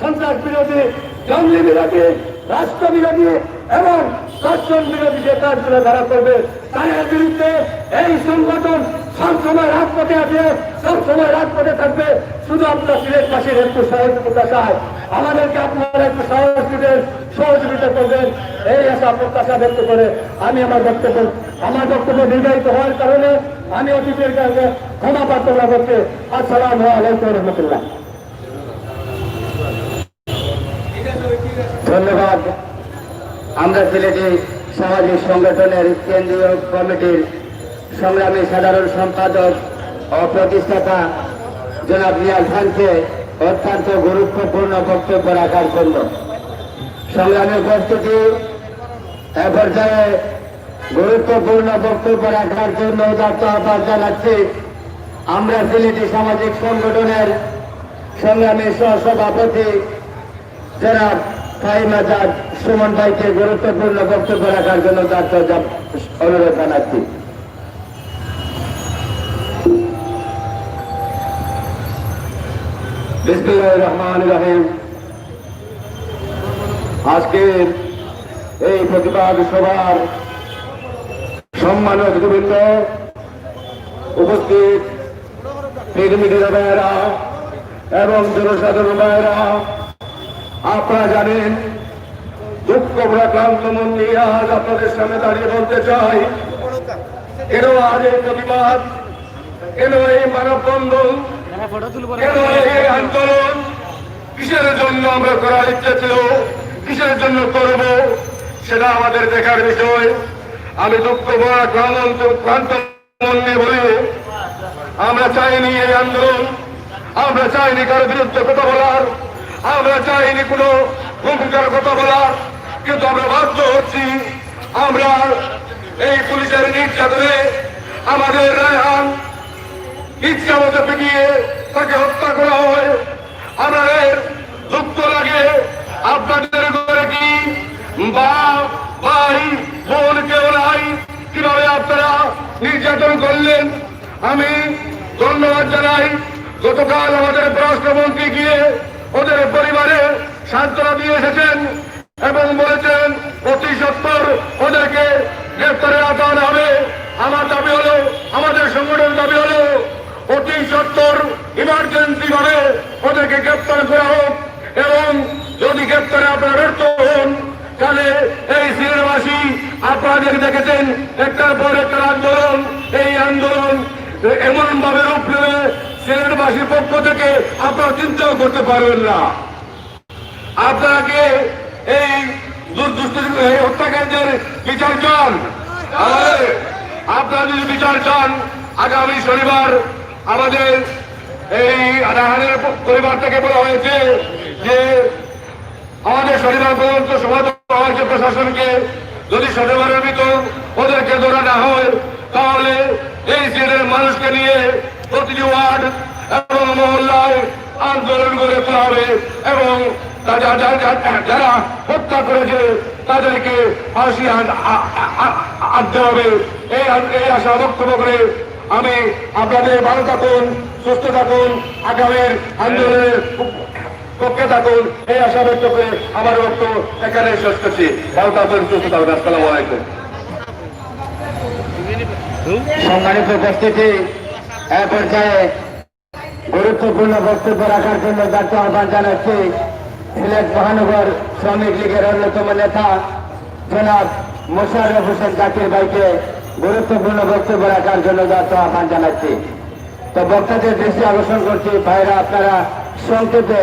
সন্ত্রাস বিরোধী, জঙ্গি বিরোধী, রাষ্ট্র বিরোধী এবং দর্শন বিরোধী যে কাজগুলো ধারা করবে তাদের বিরুদ্ধে এই সংগঠন সবসময় রাজপথে আছে, সবসময় রাজপথে থাকবে। শুধু আপনার সিলেটবাসীর একটু সহযোগিতা চাই, আমাদেরকে আপনারা একটু সহযোগিতা করবেন, এই আশা প্রত্যাশা ব্যক্ত করে আমি আমার বক্তব্য নির্ধারিত হওয়ার কারণে আমি অতিথির কাছে ক্ষমা প্রার্থনা করছি। আসসালামু আলাইকুম রহমতুল্লাহ। ধন্যবাদ। আমরা সিলেটি সামাজিক সংগঠনের কেন্দ্রীয় কমিটির সংগ্রামী সাধারণ সম্পাদক ও প্রতিষ্ঠাতা জনাব নিয়াজ খানকে অত্যন্ত গুরুত্বপূর্ণ বক্তব্য রাখার জন্য সংগ্রামী উপস্থিতি এ পর্যায়ে গুরুত্বপূর্ণ বক্তব্য রাখার জন্য উদাত্ত আহ্বান জানাচ্ছি আমরা সিলেটি সামাজিক সংগঠনের সংগ্রামী সহসভাপতি জনাব ফাহিম আজাদ সুমন ভাইকে গুরুত্বপূর্ণ বক্তব্য রাখার জন্য উদাত্ত অনুরোধ জানাচ্ছি। বিসমিল্লাহির রহমানির রহিম। আজকের এই প্রতিবাদ সভার সম্মানিত অতিথিবৃন্দ, উপস্থিত মিডিয়া ভাইয়েরা এবং জনসাধারণ ভাইয়েরা, আপনারা জানেন দুঃখ ক্লান্ত মন নিয়ে আজ আপনাদের সামনে দাঁড়িয়ে বলতে চাই, কেন আজ এই প্রতিবাদ, কেন এই মানববন্ধন, কেন এই আন্দোলন, কিসের জন্য আমরা করার ইচ্ছে ছিল, কিসের জন্য করব সেটা আমাদের দেখার বিষয়। আমি দুঃখ ক্লান্ত মন নিয়ে বলি, আমরা চাইনি এই আন্দোলন, আমরা চাইনি কারো বিরুদ্ধে কথা বলার, আমরা চাইনি কোনো ভূমিকার কথা বলার, কিন্তু আমরা বাধ্য হচ্ছি। আমরা এই পুলিশের নির্যাতনে আমাদের রায়হান ইচ্ছা মতো পিটিয়ে তাকে হত্যা করা হয়। আমাদের দুঃখ লাগে, আপনাদের ঘরে কি বাপ ভাই বোন কেউ নাই, কিভাবে আপনারা নির্যাতন করলেন। আমি ধন্যবাদ জানাই, গতকাল আমাদের পররাষ্ট্রমন্ত্রী গিয়ে ওদের পরিবারের সান্ত্বনা দিয়ে এসেছেন এবং বলেছেন অতি সত্বর ওদেরকে গ্রেপ্তারে আনা হবে। আমার দাবি হলো, আমাদের সংগঠনের দাবি হলো অতি সত্বর ইমার্জেন্সি ভাবে ওদেরকে গ্রেপ্তার করা হোক এবং যদি গ্রেপ্তারে আপনারা ব্যর্থ হন তাহলে এই সিলেটবাসী আপনারা দেখেছেন একটার পর একটা আন্দোলন, এই আন্দোলন এমন ভাবে রূপ নেবে সিলেটবাসীর পক্ষ থেকে আপনারা চিন্তাও করতে পারবেন না। আপনাকে এই হত্যাকাণ্ডের বিচার চান, আপনারা যদি বিচার চান আগামী শনিবার আমাদের এই রাহানের পরিবার থেকে বলা হয়েছে যে আমাদের শনিবার পর্যন্ত সময় দেওয়া হয়েছে প্রশাসনকে। যদি শনিবারের ভিতর ওদেরকে ধরা না হয় তাহলে এই সিলেটের মানুষকে নিয়ে প্রতিটি ওয়ার্ড এবং মহল্লায় আন্দোলন করে তোলা হবে এবং যারা হত্যা করেছে তাদেরকে ফাঁসি আনতে হবে। এই আশা বক্তব্য করে আমি আপনাদের ভালো থাকুন, সুস্থ থাকুন, আগামীর আন্দোলনের পক্ষে থাকুন, এই আশা ব্যক্ত করে আমার বক্তব্য এখানে শেষ করছি। ভালো থাকুন, সুস্থ থাকুন। আসসালামু আলাইকুম। সম্মানিত উপস্থিতি, এ পর্যায়ে গুরুত্বপূর্ণ বক্তব্য রাখার জন্য জাতীয় আহ্বান জানাচ্ছি সিলেট মহানগর শ্রমিক লীগের অন্যতম নেতা জনাব মোশাররফ হোসেন জাকির ভাইকে গুরুত্বপূর্ণ বক্তব্য রাখার জন্য জাতীয় আহ্বান জানাচ্ছি। তো বক্তাদের দৃষ্টি আকর্ষণ করছি, ভাইরা আপনারা সংক্ষেপে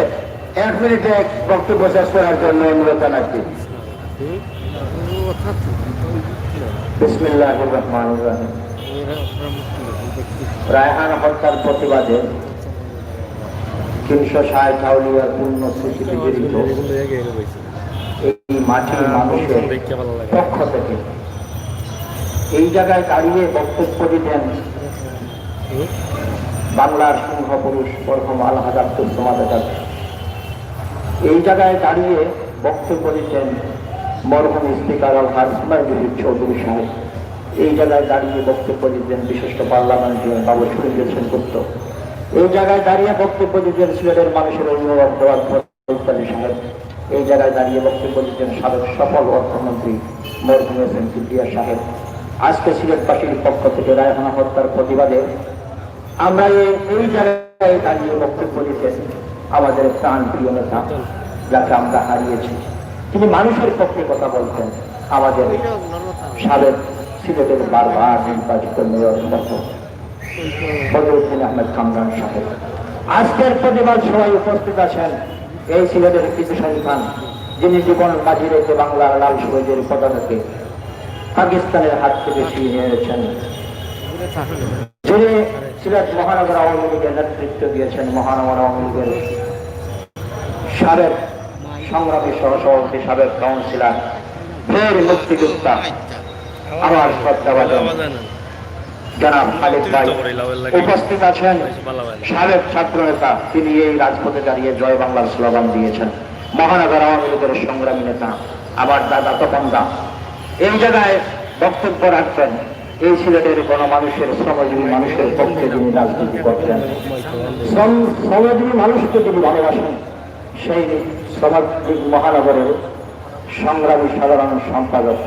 1 মিনিটে বক্তব্য শেষ করার জন্য অনুরোধ জানাচ্ছি। বিসমিল্লাহির রহমানির রহিম। রায়হান হত্যার প্রতিবাদে 360 আউলিয়ার পূর্ণ স্মৃতিতে জড়িত এই মাটির মানুষের পক্ষ থেকে এই জায়গায় দাঁড়িয়ে বক্তব্য দিতেন বাংলার সিংহ পুরুষ মরহুম আলহাজ আব্দুল সামাদ আজাদ। এই জায়গায় দাঁড়িয়ে বক্তব্য দিতেন মরহুম স্পিকার আলহাজ হুমায়ুন চৌধুরী সাহেব। এই জায়গায় দাঁড়িয়ে বক্তব্য দিতেন বিশিষ্ট পার্লামেন্টারিয়ান বাবু সুরেন্দ্র সেনগুপ্ত। এই জায়গায় দাঁড়িয়ে বক্তব্য দিতেন সিলেটের মানুষের অভিভাবক দেওয়ার সাহেব। এই জায়গায় দাঁড়িয়ে বক্তব্য দিতেন সাবেক সফল অর্থমন্ত্রী মরহুম হোসেন কিবরিয়া সাহেব। আজকে সিলেটবাসীর পক্ষ থেকে রায়হানা হত্যার প্রতিবাদে আমরা এই জায়গায় দাঁড়িয়ে বক্তব্য দিতেন আমাদের প্রাণ প্রিয় নেতা যাকে আমরা হারিয়েছি। তিনি মানুষের পক্ষে কথা বলতেন, আমাদের সাবেক সিলেটের বারবার নির্বাচিত মেয়র বদরুদ্দিন আহমেদ কামরান সাহেব। আজকের প্রতিবাদ সভায় উপস্থিত আছেন এই সিলেটের কিশোরী খান, যিনি জীবন বাজি রেখে বাংলার লাল সবুজের পতাকাকে পাকিস্তানের হাত থেকে ছিনিয়ে নিয়েছেন, যিনি সিলেট মহানগর আওয়ামী লীগের নেতৃত্ব দিয়েছেন, মহানগর আওয়ামী লীগের সাবেক সংগ্রামী সহসভাপতি, সাবেক কাউন্সিলর, ফের মুক্তিযোদ্ধা আমার শ্রদ্ধাভাজন জনাব খালিদ ভাই। উপস্থিত আছেন সাবেক ছাত্র নেতা, তিনি এই রাজপথে দাঁড়িয়ে জয় বাংলার স্লোগান দিয়েছেন, মহানগর আওয়ামী লীগের সংগ্রামী নেতা আমার দাদা তপনদা। এই জায়গায় বক্তব্য রাখবেন এই সিলেটের গণমানুষের শ্রমজীবী মানুষের পক্ষে যিনি রাজনীতি করতেন, শ্রমজীবী মানুষকে যিনি ভালোবাসেন, সেই শ্রমিক মহানগরের সংগ্রামী সাধারণ সম্পাদক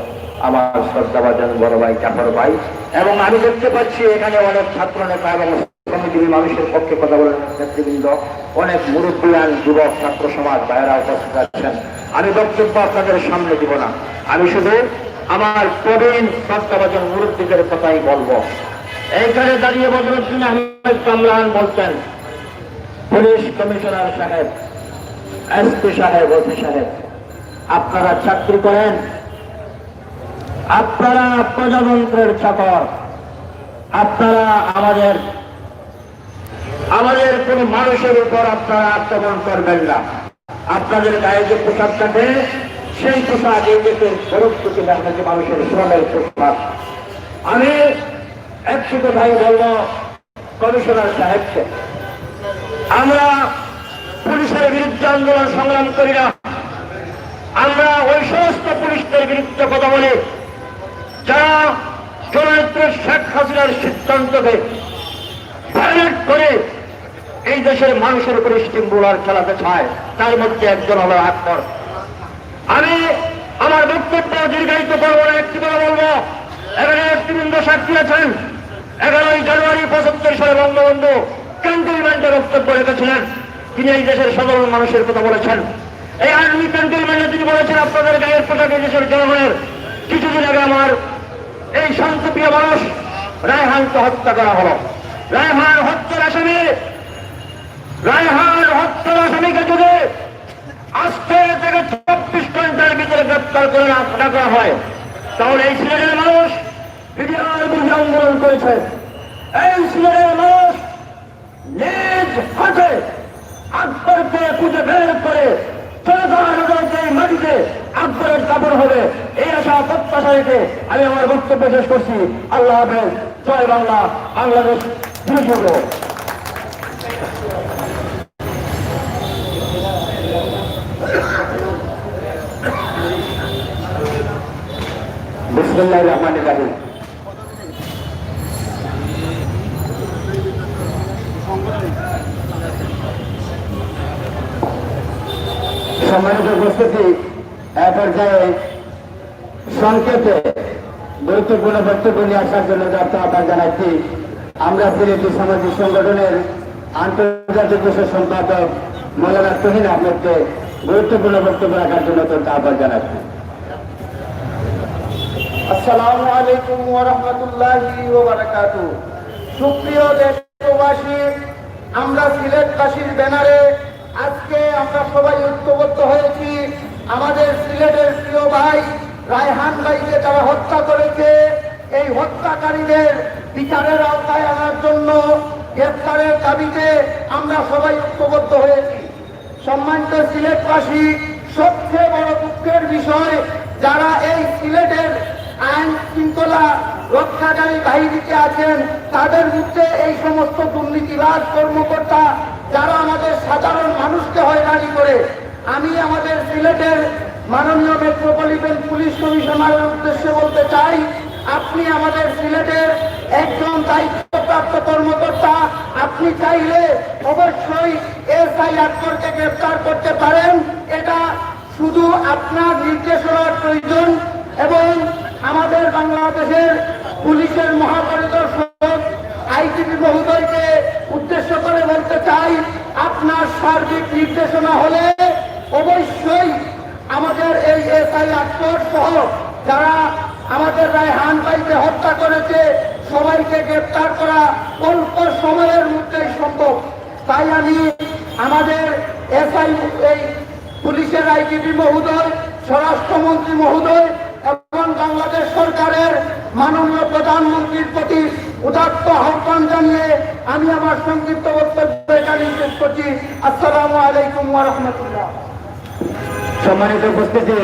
আমার শ্রদ্ধাভাজন বড় ভাই জাফর ভাই। এবং আমি দেখতে পাচ্ছি এখানে অনেক ছাত্র নেতা এবং শ্রমজীবী মানুষের পক্ষে কথা বলেন নেতৃবৃন্দ, অনেক মুরব্বিয়ান যুবক ছাত্র সমাজ ভাইয়েরা উপস্থিত আছেন। আমি বক্তব্য আপনাদের সামনে দিব না, আমি শুধু আমার প্রবীণ শ্রদ্ধাভাজন মুরব্বীদের কথাই বলবো। এইখানে দাঁড়িয়ে বদরুদ্দিন আহমেদ কামরান বলতেন, পুলিশ কমিশনার সাহেব, এসপি সাহেব, ওসি সাহেব, আপনারা চাকরি করেন, আপনারা প্রজাতন্ত্রের চাকর, আপনারা আমাদের কোন মানুষের উপর আপনারা আক্রমণ করবেন না। আপনাদের গায়ে যে পোশাক থাকে সেই পোশাক এই দেশের গৌরব থেকে আপনাকে মানুষের শ্রমের পোশাক। আমি একটু কথাই বলবো কমিশনার সাহেবকে, আমরা পুলিশের বিরুদ্ধে আন্দোলন সংগ্রাম করি না, আমরা ওই সমস্ত পুলিশদের বিরুদ্ধে কথা বলি যারা জননেত্রী শেখ হাসিনার সিদ্ধান্তকে ভায়োলেট করে এই দেশের মানুষের উপরে স্টিম বোলার চালাতে চায়, তার মধ্যে একজন হলো আকবর। আমি আমার বক্তব্য দীর্ঘায়িত করবো না, একটি করে বলবো, এখানে নেতৃবৃন্দ সাক্ষী আছেন। 11ই জানুয়ারি 75 সালে বঙ্গবন্ধু ক্যান্টনমেন্টে বক্তব্য রেখেছিলেন। তিনি এই দেশের সাধারণ মানুষের কথা বলেছেন। এই আর্মি ক্যান্টনমেন্টে তিনি বলেছেন, আপনাদের গায়ের পোশাকে দেশের জনগণের। কিছুদিন আগে আমার এই শান্তপ্রিয় মানুষ রায়হানকে হত্যা করা হলো। রায়হান হত্যার আসামিকে যদি আজকে থেকে 24 ঘন্টার ভিতরে গ্রেপ্তার করে না করা হয়, তাহলে এই সিলেটের মানুষ বিডিআর বিরুদ্ধে আন্দোলন করেছে। এই সিলেটের মানুষ নিজ হাতে আকবরকে খুঁজে বের করে মাটিতে আকবরের কাপড় হবে, এই আশা প্রত্যাশা রেখে আমি আমার বক্তব্য শেষ করছি। আল্লাহ হাফেজ। জয় বাংলা। বাংলাদেশ দীর্ঘ। বিসমিল্লাহির রহমানির রহিম। সম্মানিত উপস্থিতি, পর্যায়ে সংক্ষেপে গুরুত্বপূর্ণ বক্তব্য নিয়ে আসার জন্য আহ্বান জানাচ্ছি। আমরা সিলেটি সামাজিক সংগঠনের আন্তর্জাতিক বিষয় সম্পাদক মৌলানা তুহিন আহমেদকে গুরুত্বপূর্ণ বক্তব্য রাখার জন্য আহ্বান জানাচ্ছি। আসসালামু আলাইকুম ওয়া রাহমাতুল্লাহি ওয়া বারাকাতুহু। সুপ্রিয় দেশবাসী, আমরা সিলেটবাসীর ব্যানারে আজকে আমরা সবাই ঐক্যবদ্ধ হয়েছি। আমাদের সিলেটের প্রিয় ভাই রায়হান ভাইকে যারা হত্যা করেছে, এই হত্যাকারীদের বিচারের আওতায় আনার জন্য গ্রেফতারের দাবিতে আমরা সবাই ঐক্যবদ্ধ হয়েছি। সম্মানিত সিলেটবাসী, সবচেয়ে বড় দুঃখের বিষয়, যারা এই সিলেটের আইন শৃঙ্খলা রক্ষাকারী বাহিনীতে আছেন, তাদের বিরুদ্ধে এই সমস্ত দুর্নীতিবাজ কর্মকর্তা যারা আমাদের সাধারণ মানুষকে হয়রানি করে। আমি আমাদের সিলেটের মাননীয় মেট্রোপলিটন পুলিশ কমিশনারের উদ্দেশ্যে বলতে চাই, আপনি আমাদের সিলেটের একজন দায়িত্বপ্রাপ্ত কর্মকর্তা, আপনি চাইলে অবশ্যই এসআই আকবরকে গ্রেফতার করতে পারেন। এটা শুধু আপনার নির্দেশনার প্রয়োজন। এবং আমাদের বাংলাদেশের পুলিশের মহাপরিদর্শক আইজিপি মহোদয়কে উদ্দেশ্য করে বলতে চাই, আপনার সার্বিক নির্দেশনা হলে অবশ্যই আমাদের এই এসআই আকবর সহ যারা আমাদের রায়হান ভাইকে হত্যা করেছে সবাইকে গ্রেপ্তার করা অল্প সময়ের মধ্যেই সম্ভব। তাই আমি আমাদের এসআই এই পুলিশের আইজিপি মহোদয়, স্বরাষ্ট্রমন্ত্রী মহোদয় এবং বাংলাদেশ সরকারের মাননীয় প্রধানমন্ত্রীর প্রতি উদাত্ত আহ্বান জানিয়ে আমি আমার সংক্ষিপ্ত বক্তব্য এখানে শেষ করছি। আসসালামু আলাইকুম ওয়া রাহমাতুল্লাহ। সম্মানিত উপস্থিতি,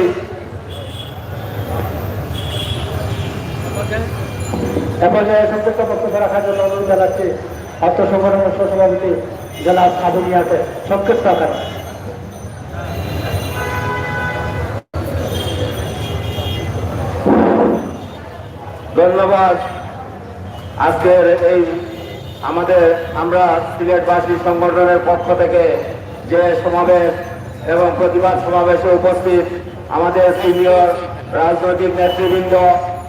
এখন সংক্ষিপ্ত বক্তব্য রাখার জন্য অনুরোধ জানাচ্ছি অর্থ সংগঠনের সহসভাপতি জেলা সাবুনিয়াতে সংক্ষিপ্ত আকারে। ধন্যবাদ। আজকের এই আমরা সিলেটবাসী সংগঠনের পক্ষ থেকে যে সমাবেশ এবং প্রতিবাদ সমাবেশে উপস্থিত আমাদের সিনিয়র রাজনৈতিক নেতৃবৃন্দ,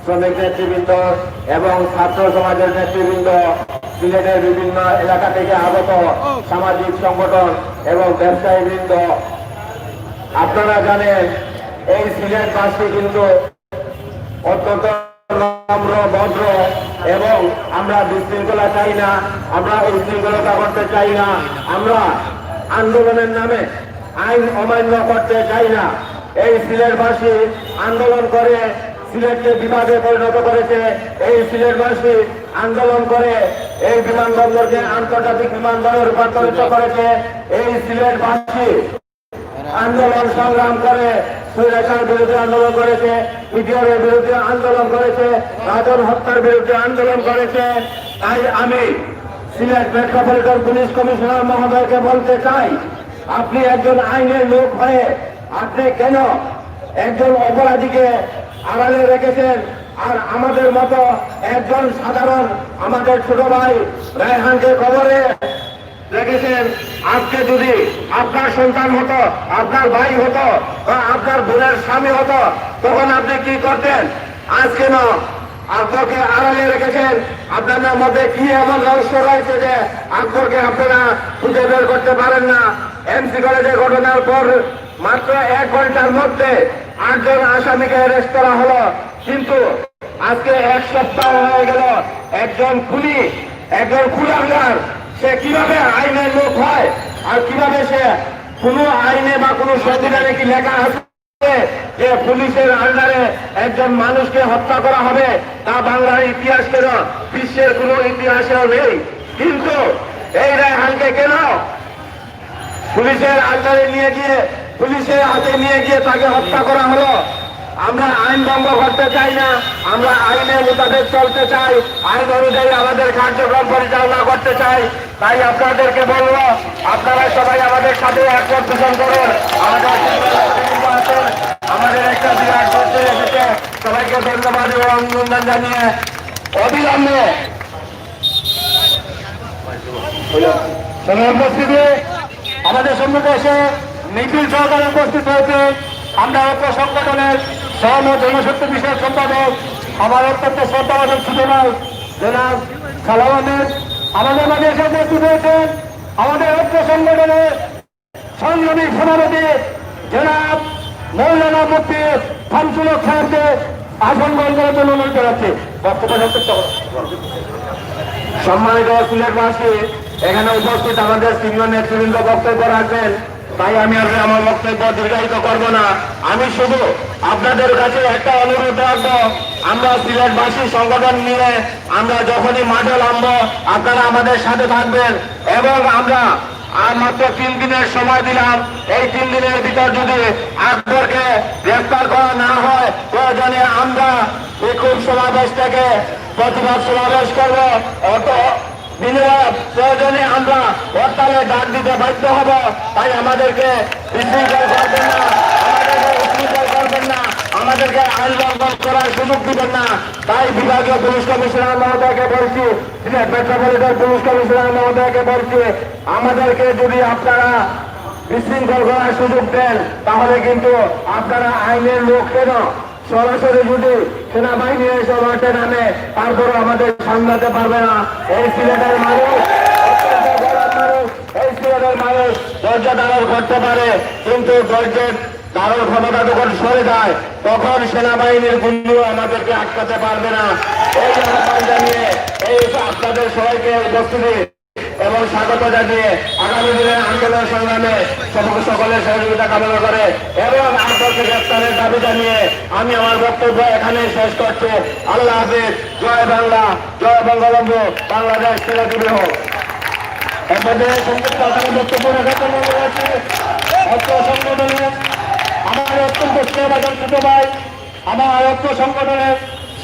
শ্রমিক নেতৃবৃন্দ এবং ছাত্র সমাজের নেতৃবৃন্দ, সিলেটের বিভিন্ন এলাকা থেকে আগত সামাজিক সংগঠন এবং ব্যবসায়ীবৃন্দ, আপনারা জানেন এই সিলেটবাসী কিন্তু অত্যন্ত নম্র, ভদ্র এবং আমরা বিশৃঙ্খলা চাই না, আমরা উশৃঙ্খলতা করতে চাই না, আমরা আন্দোলনের নামে আইন অমান্য করতে চাই না। এই সিলেটবাসী আন্দোলন করে সিলেটকে বিভাগে পরিণত করেছে। এই সিলেটবাসী আন্দোলন করে এই বিমানবন্দরকে আন্তর্জাতিক বিমানবন্দরে রূপান্তরিত করেছে। এই সিলেটবাসী আন্দোলন সংগ্রাম করে স্বৈরাচার বিরুদ্ধে আন্দোলন করেছে, পিটিআরের বিরুদ্ধে আন্দোলন করেছে, রাজন হত্যার বিরুদ্ধে আন্দোলন করেছে। তাই আমি সিলেট মেট্রোপলিটন পুলিশ কমিশনার মহোদয়কে বলতে চাই, আপনি একজন আইনের লোক হয়ে আপনি কেন একজন অপরাধীকে আড়ালে রেখেছেন, আর আমাদের মতো একজন সাধারণ আমাদের ছোট ভাই রায়হানকে কবরে রেখেছেন। আজকে যদি আপনার সন্তান হতো, আপনার ভাই হতো, বা আপনার বোনের স্বামী হতো, তখন আপনি কি করতেন? আজকে না, আকবরকে আড়ালে রেখেছেন। আপনাদের মধ্যে কি এমন রহস্য রয়েছে যে আকবরকে আপনারা খুঁজে বের করতে পারেন না? এমসি কলেজে ঘটনার পর মাত্র 1 ঘন্টার মধ্যে 8 জন আসামিকে অ্যারেস্ট করা হলো, কিন্তু আজকে 1 সপ্তাহ হয়ে গেল একজন খুনি, একজন কুলাঙ্গার, সে কিভাবে আইনের লোক হয়, আর কিভাবে সে কোনো আইনে বা কোনো সংবিধানে কি লেখা আছে যে পুলিশের আন্ডারে একজন মানুষকে হত্যা করা হবে? তা বাংলার ইতিহাস কেন, বিশ্বের কোনো ইতিহাসেও নেই। কিন্তু এই রায়হানকে কেন পুলিশের আন্ডারে নিয়ে গিয়ে, পুলিশের হাতে নিয়ে গিয়ে তাকে হত্যা করা হলো? আমরা আইন ভঙ্গ করতে চাই না, আমরা আইনের মোতাবেক চলতে চাই, আইন অনুযায়ী আমাদের কার্যক্রম পরিচালনা করতে চাই। তাই আপনাদেরকে বলবো, আপনারা সবাই আমাদের সাথে একমত পোষণ করুন। আমাদের একটা বিরাট করতে এসেছে, সবাইকে ধন্যবাদ এবং অভিনন্দন জানিয়ে অবিলম্বে উপস্থিতি আমাদের সম্মুখে এসে নিখিল সহকারে উপস্থিত হয়েছে আমরা ঐক্য সংগঠনের সহ জনশক্তি বিষয়ক সম্পাদক, আমার অত্যন্ত শ্রদ্ধাভাজন ছোট ভাই জনাব সালাম আহমেদ। আমাদের মাঝে এসে উপস্থিত হয়েছেন আমাদের ঐক্য সংগঠনের সংগ্রামী সভাপতি জনাব মৌলানা মুফতি শামসুল হক সাহেবকে আসন গ্রহণ করার জন্য অনুরোধ জানাচ্ছি। সম্মানিত সিলেটবাসী, এখানে উপস্থিত আমাদের সিনিয়র নেতৃবৃন্দ বক্তব্য রাখবেন, তাই আমি আর আমার বক্তব্য দীর্ঘায়িত করব না। আমি শুধু আপনাদের কাছে একটা অনুরোধ রাখবো, আমরা সিলেটবাসী সংগঠন নিয়ে আমরা যখনই মাঠে নামবো আপনারা আমাদের সাথে থাকবেন, এবং আমরা আর মাত্র 3 দিনের সময় দিলাম। এই 3 দিনের ভিতর যদি আকবরকে গ্রেফতার করা না হয়, প্রয়োজনে আমরা বিক্ষোভ সমাবেশ থেকে প্রতিবাদ সমাবেশ করবো, প্রয়োজনে আমরা হরতালে ডাক দিতে বাধ্য হব। তাই আমাদেরকে বিশৃঙ্খল করবেন না, আমাদেরকে উশৃঙ্খল করবেন না, আমাদেরকে আইন লঙ্ঘন করার সুযোগ দিবেন না। তাই বিভাগীয় পুলিশ কমিশনার মহোদয়কে বলছি, মেট্রোপলিটন পুলিশ কমিশনার মহোদয়কে বলছি, আমাদেরকে যদি আপনারা বিশৃঙ্খল করার সুযোগ দেন, তাহলে কিন্তু আপনারা আইনের লোক কেন সরাসরি যদি সেনাবাহিনী এসে মাঠে নামে, তারপরে আমাদের সামলাতে পারবে না। এই সিলেটের মানুষ, এই সিলেটের মানুষ ধৈর্য ধারণ করতে পারে, কিন্তু ধৈর্যের ধারণ ক্ষমতা যখন সরে যায়, তখন সেনাবাহিনীর গুলি আমাদেরকে আটকাতে পারবে না। এই আহ্বান জানিয়ে এই আপনাদের সবাইকে উপস্থিতি এবং স্বাগত জানিয়ে আগামী দিনের আন্দোলন সংগ্রামে সকলের সহযোগিতা কামনা করে এবং আকবরকে গ্রেফতারের দাবি জানিয়ে আমি আমার বক্তব্য এখানে শেষ করছি। আল্লাহ হাফেজ। জয় বাংলা, জয় বঙ্গবন্ধু, বাংলাদেশ চিরজীবী হোক। এরপরে সংযুক্ত আকারে বক্তব্য রাখার জন্য রয়েছে ঐক্য সংগঠনের আমার অত্যন্ত স্নেহভাজন ছোট ভাই, আমার ঐক্য সংগঠনের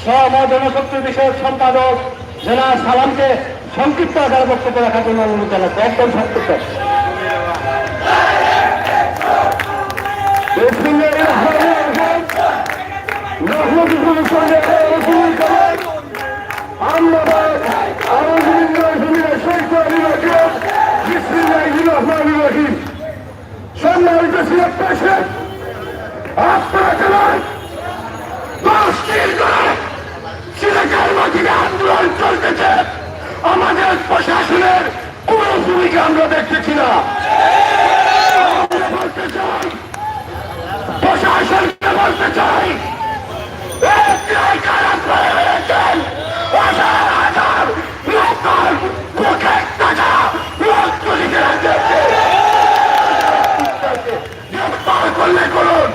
সহ জনশক্তি বিষয়ক সম্পাদক জনাব সালামকে সংক্ষিপ্ত আকারে বক্তব্য রাখার জন্য অনুরোধ জানাচ্ছি। একদম সংক্ষিপ্ত। সম্মানিত সিলেটবাসী, আপনারা জানেন 10 দিন ধরে সিলেটের মাটিতে আন্দোলন চলতেছে, আমাদের প্রশাসনের কোন ভূমিকা আমরা দেখতেছি না। বলতে চাই, প্রশাসনকে বলতে চাই, গ্রেফতার করলে করুন।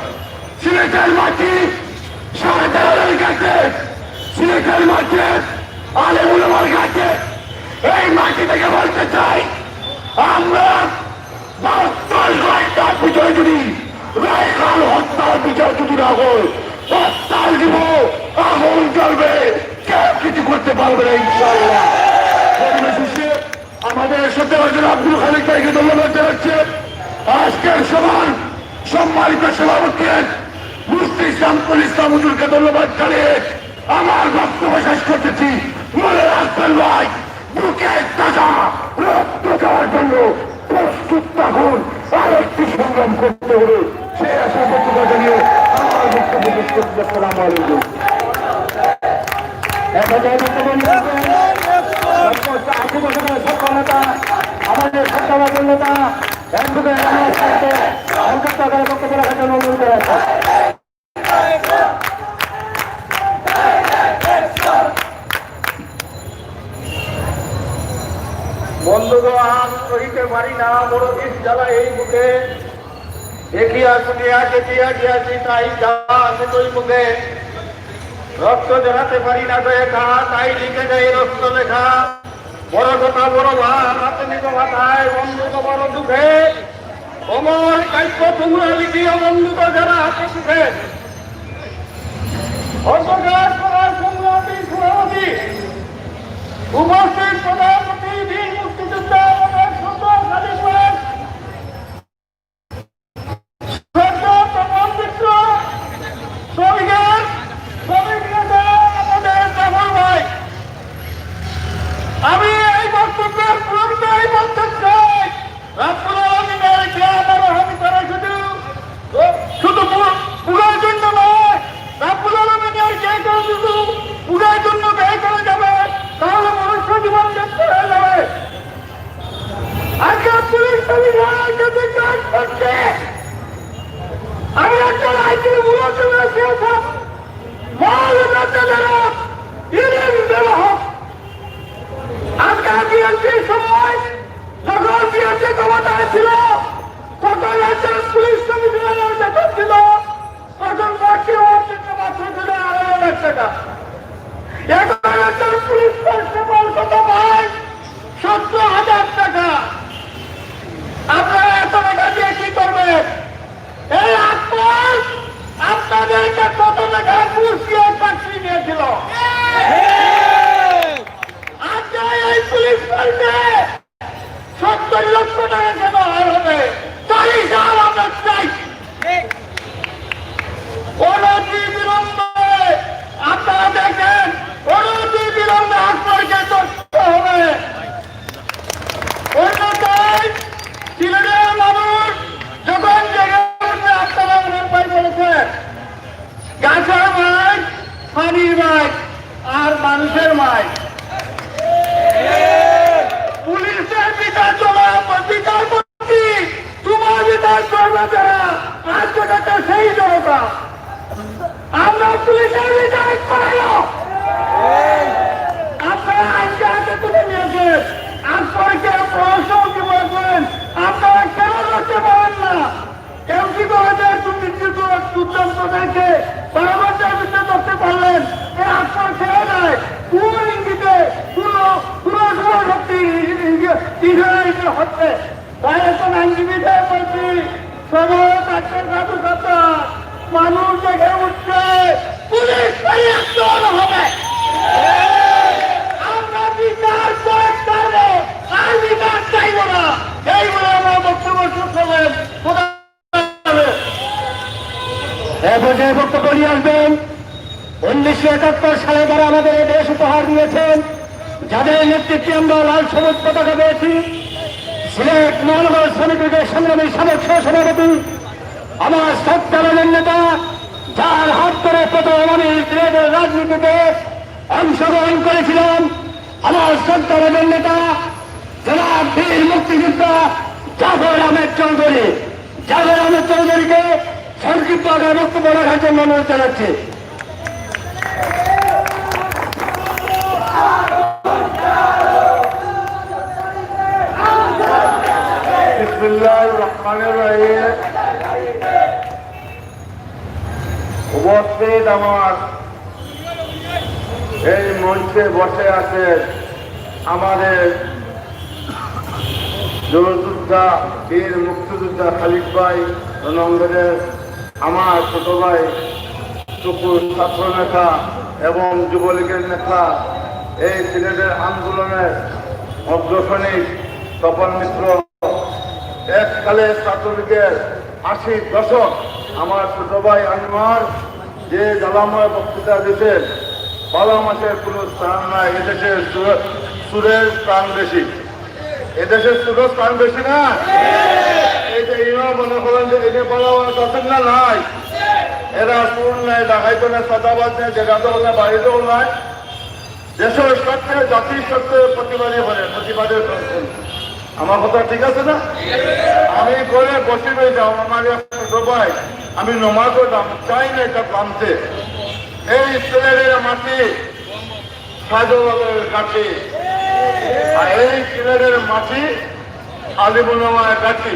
সিলেটের মাটি 13.5 কাছে, সিলেটের মাঠে আলেমুলামার কাছে, এই মাটি থেকে বলতে চাই, আমরা 72 ঘন্টার ভিতরে যদি রায়হান হত্যার বিচার যদি না হয়, হত্যার দিব, আগুন জ্বলবে, কেউ কিছু করতে পারবে না ইনশাআল্লাহ। আমাদের সাথে আব্দুল খালিক ভাইকে ধন্যবাদ জানাচ্ছে। আজকের সভার সম্মানিত সভাপতি মুফতি শামসুল ইসলাম হুজুরকে ধন্যবাদ জানিয়ে আমার বক্তব্য শেষ করতেছি। মনে রাখবেন ভাই, বুকের তাজা রক্ত দেওয়ার জন্য প্রস্তুত থাকুন। আরেকটি সংগ্রাম করতে হবে, সে আশা বক্তব্য জানিয়ে আমার বক্তব্য শেষ করতে। আসসালামু আলাইকুম। সক্ষমতা আমাদের সক্ষমতা বক্তব্য রাখার জন্য অনুরোধ করা আছে। বন্ধুগণ, সহিতে পারি না বড় বিষ জ্বালা এই মুখে, দেখিয়া শুনিয়া দেখিয়া দিয়াছি তাই যা আছে তুই মুখে, রক্ত জড়াতে পারি না তো একা, তাই লিখে যাই রক্ত লেখা, বড় কথা বড় ভাব হাতে নিত মাথায়, বন্ধুক বড় দুঃখে, অমর কাব্য তোমরা লিখিয়া বন্ধুক যারা হাতে সুখে, অর্ধঘাট করার সংগ্রামী সভাপতি উপস্থিত প্রধানমন্ত্রী বীর মুক্তিযোদ্ধা আমাদের সুন্দর খালিদ আমি এই বক্তব্যের পূর্বেই বলতে চাই, রাব্বুল আলামিনের খেয়াল আমি তারা শুধু পুরার জন্য নয়, রাব্বুল আলামিনের যে কেউ শুধু পুরার জন্য ব্যয় করা যাবে তাহলে মনুষ্য জীবন দেখতে হয়ে যাবে। আজকে পুলিশ সংবিধানের কাছে কাজ করছে। আমি একজন আইনের মূলত আজকে বিএনপির সময় যখন বিএনপি ক্ষমতায় ছিল তখন একজন পুলিশ কমিশনারের বেতন ছিল তখন বাকি মাত্র ছিল 2.5 লাখ টাকা। এখন একজন পুলিশ কনস্টেবল কত পায়? 17,000 টাকা। আপনারা এত টাকা দিয়ে কি করবেন? এই আপনার আপনাদেরকে কত টাকা পুষিয়ে চাকরি দিয়েছিল? আজকে এই পুলিশ বাড়িতে 70 লক্ষ টাকা কেন আর হবে? 40 সাল আমরা চাই। অনতি বিলম্বে আপনারা দেখেন, অনতি বিলম্বে আপনাকে তথ্য হবে। অন্যথায় সিলেটের মানুষ যখন জেগে উঠবে আপনারা উপায় বলেছেন গাছের মাছ, পানির মাছ আর মানুষের মাছ। পুলিশের বিচার চলা বিচারপতি তোমার বিচার করবে যারা, আর যেটা সেই জনতা। আমরা পুলিশের বিচার করাইল, আপনারা আজকে হাতে তুলে নিয়েছেন। আপনাকে প্রশ্ন কি বলবেন, আপনারা কেন করতে পারেন না? কেউ কি করেছে দুর্দান্ত দেখে পারমান্তের ভিতরে করতে পারলেন? আপনার ছেড়ে দেয় কোন ইঙ্গিতে পুরো শক্তি হচ্ছে। তাই এখন আইনজীবীদের প্রতি সময় ডাক্তার সাধু কথা মানুষ দেখে উঠছে, পুলিশ পরিবর্তন হবে। আমরা বিচার করতে আর বিচার চাইব না, এই বলে আমার বক্তব্য শেষ করলেন। পর্যায়ে বক্তব্য নিয়ে আসবেন 1971 সালে যারা আমাদের এই দেশ উপহার দিয়েছেন, যাদের নেতৃত্বে আমরা লাল সবুজ পতাকা পেয়েছি, সিলেট মহানগর শ্রমিকের সংগ্রামী সাবেক সহসভাপতি আমার সত্যানের নেতা, যার হাত ধরে প্রথম আমি সিলেটের রাজনীতিতে অংশগ্রহণ করেছিলাম, আমার সত্যানের নেতা জনাব বীর মুক্তিযোদ্ধা জাফর আহমেদ চৌধুরী। জাফর আহমেদ চৌধুরীকে সংক্ষিপ্ত আকারে বক্তব্য রাখার জন্য অনুরোধ জানাচ্ছি। বিসমিল্লাহির রহমানির রহিম। উপস্থিত আমার এই মঞ্চে বসে আছে আমাদের জনযোদ্ধা বীর মুক্তিযোদ্ধা খালিদ ভাই, রণঙ্গনের আমার ছোট ভাই টুকুর ছাত্র নেতা এবং যুবলীগের নেতা, এই সিলেটের আন্দোলনের অগ্রসনিক তপন মিত্র, এককালে ছাত্রলীগের 80 দশক আমার ছোট ভাই আনোয়ার যে জ্বালাময় বক্তৃতা দিতেন, 12 মাসের কোনো স্থান নাই, এদেশের সুরের প্রাণ বেশি। এদেশের সুরের প্রাণ বেশি না? এই যে এরা মনে করেন যে এনে বলা দশের না নাই, এরা সুর নাই, ডাকাইতো না, সদাবাদ নেই, জেগাতে হল না, বাড়িতে হল নাই, দেশের স্বার্থে জাতির স্বার্থে প্রতিবাদী বলে, প্রতিবাদের আমার কথা ঠিক আছে না? আমি করে বসে রয়ে যাও আমার সবাই, আমি নমাজও চাই না এটা প্রান্তে। এই সিলেটের মাটি সাজলের কাছে, আর এই সিলেটের মাটি আলিমুলামার কাছে,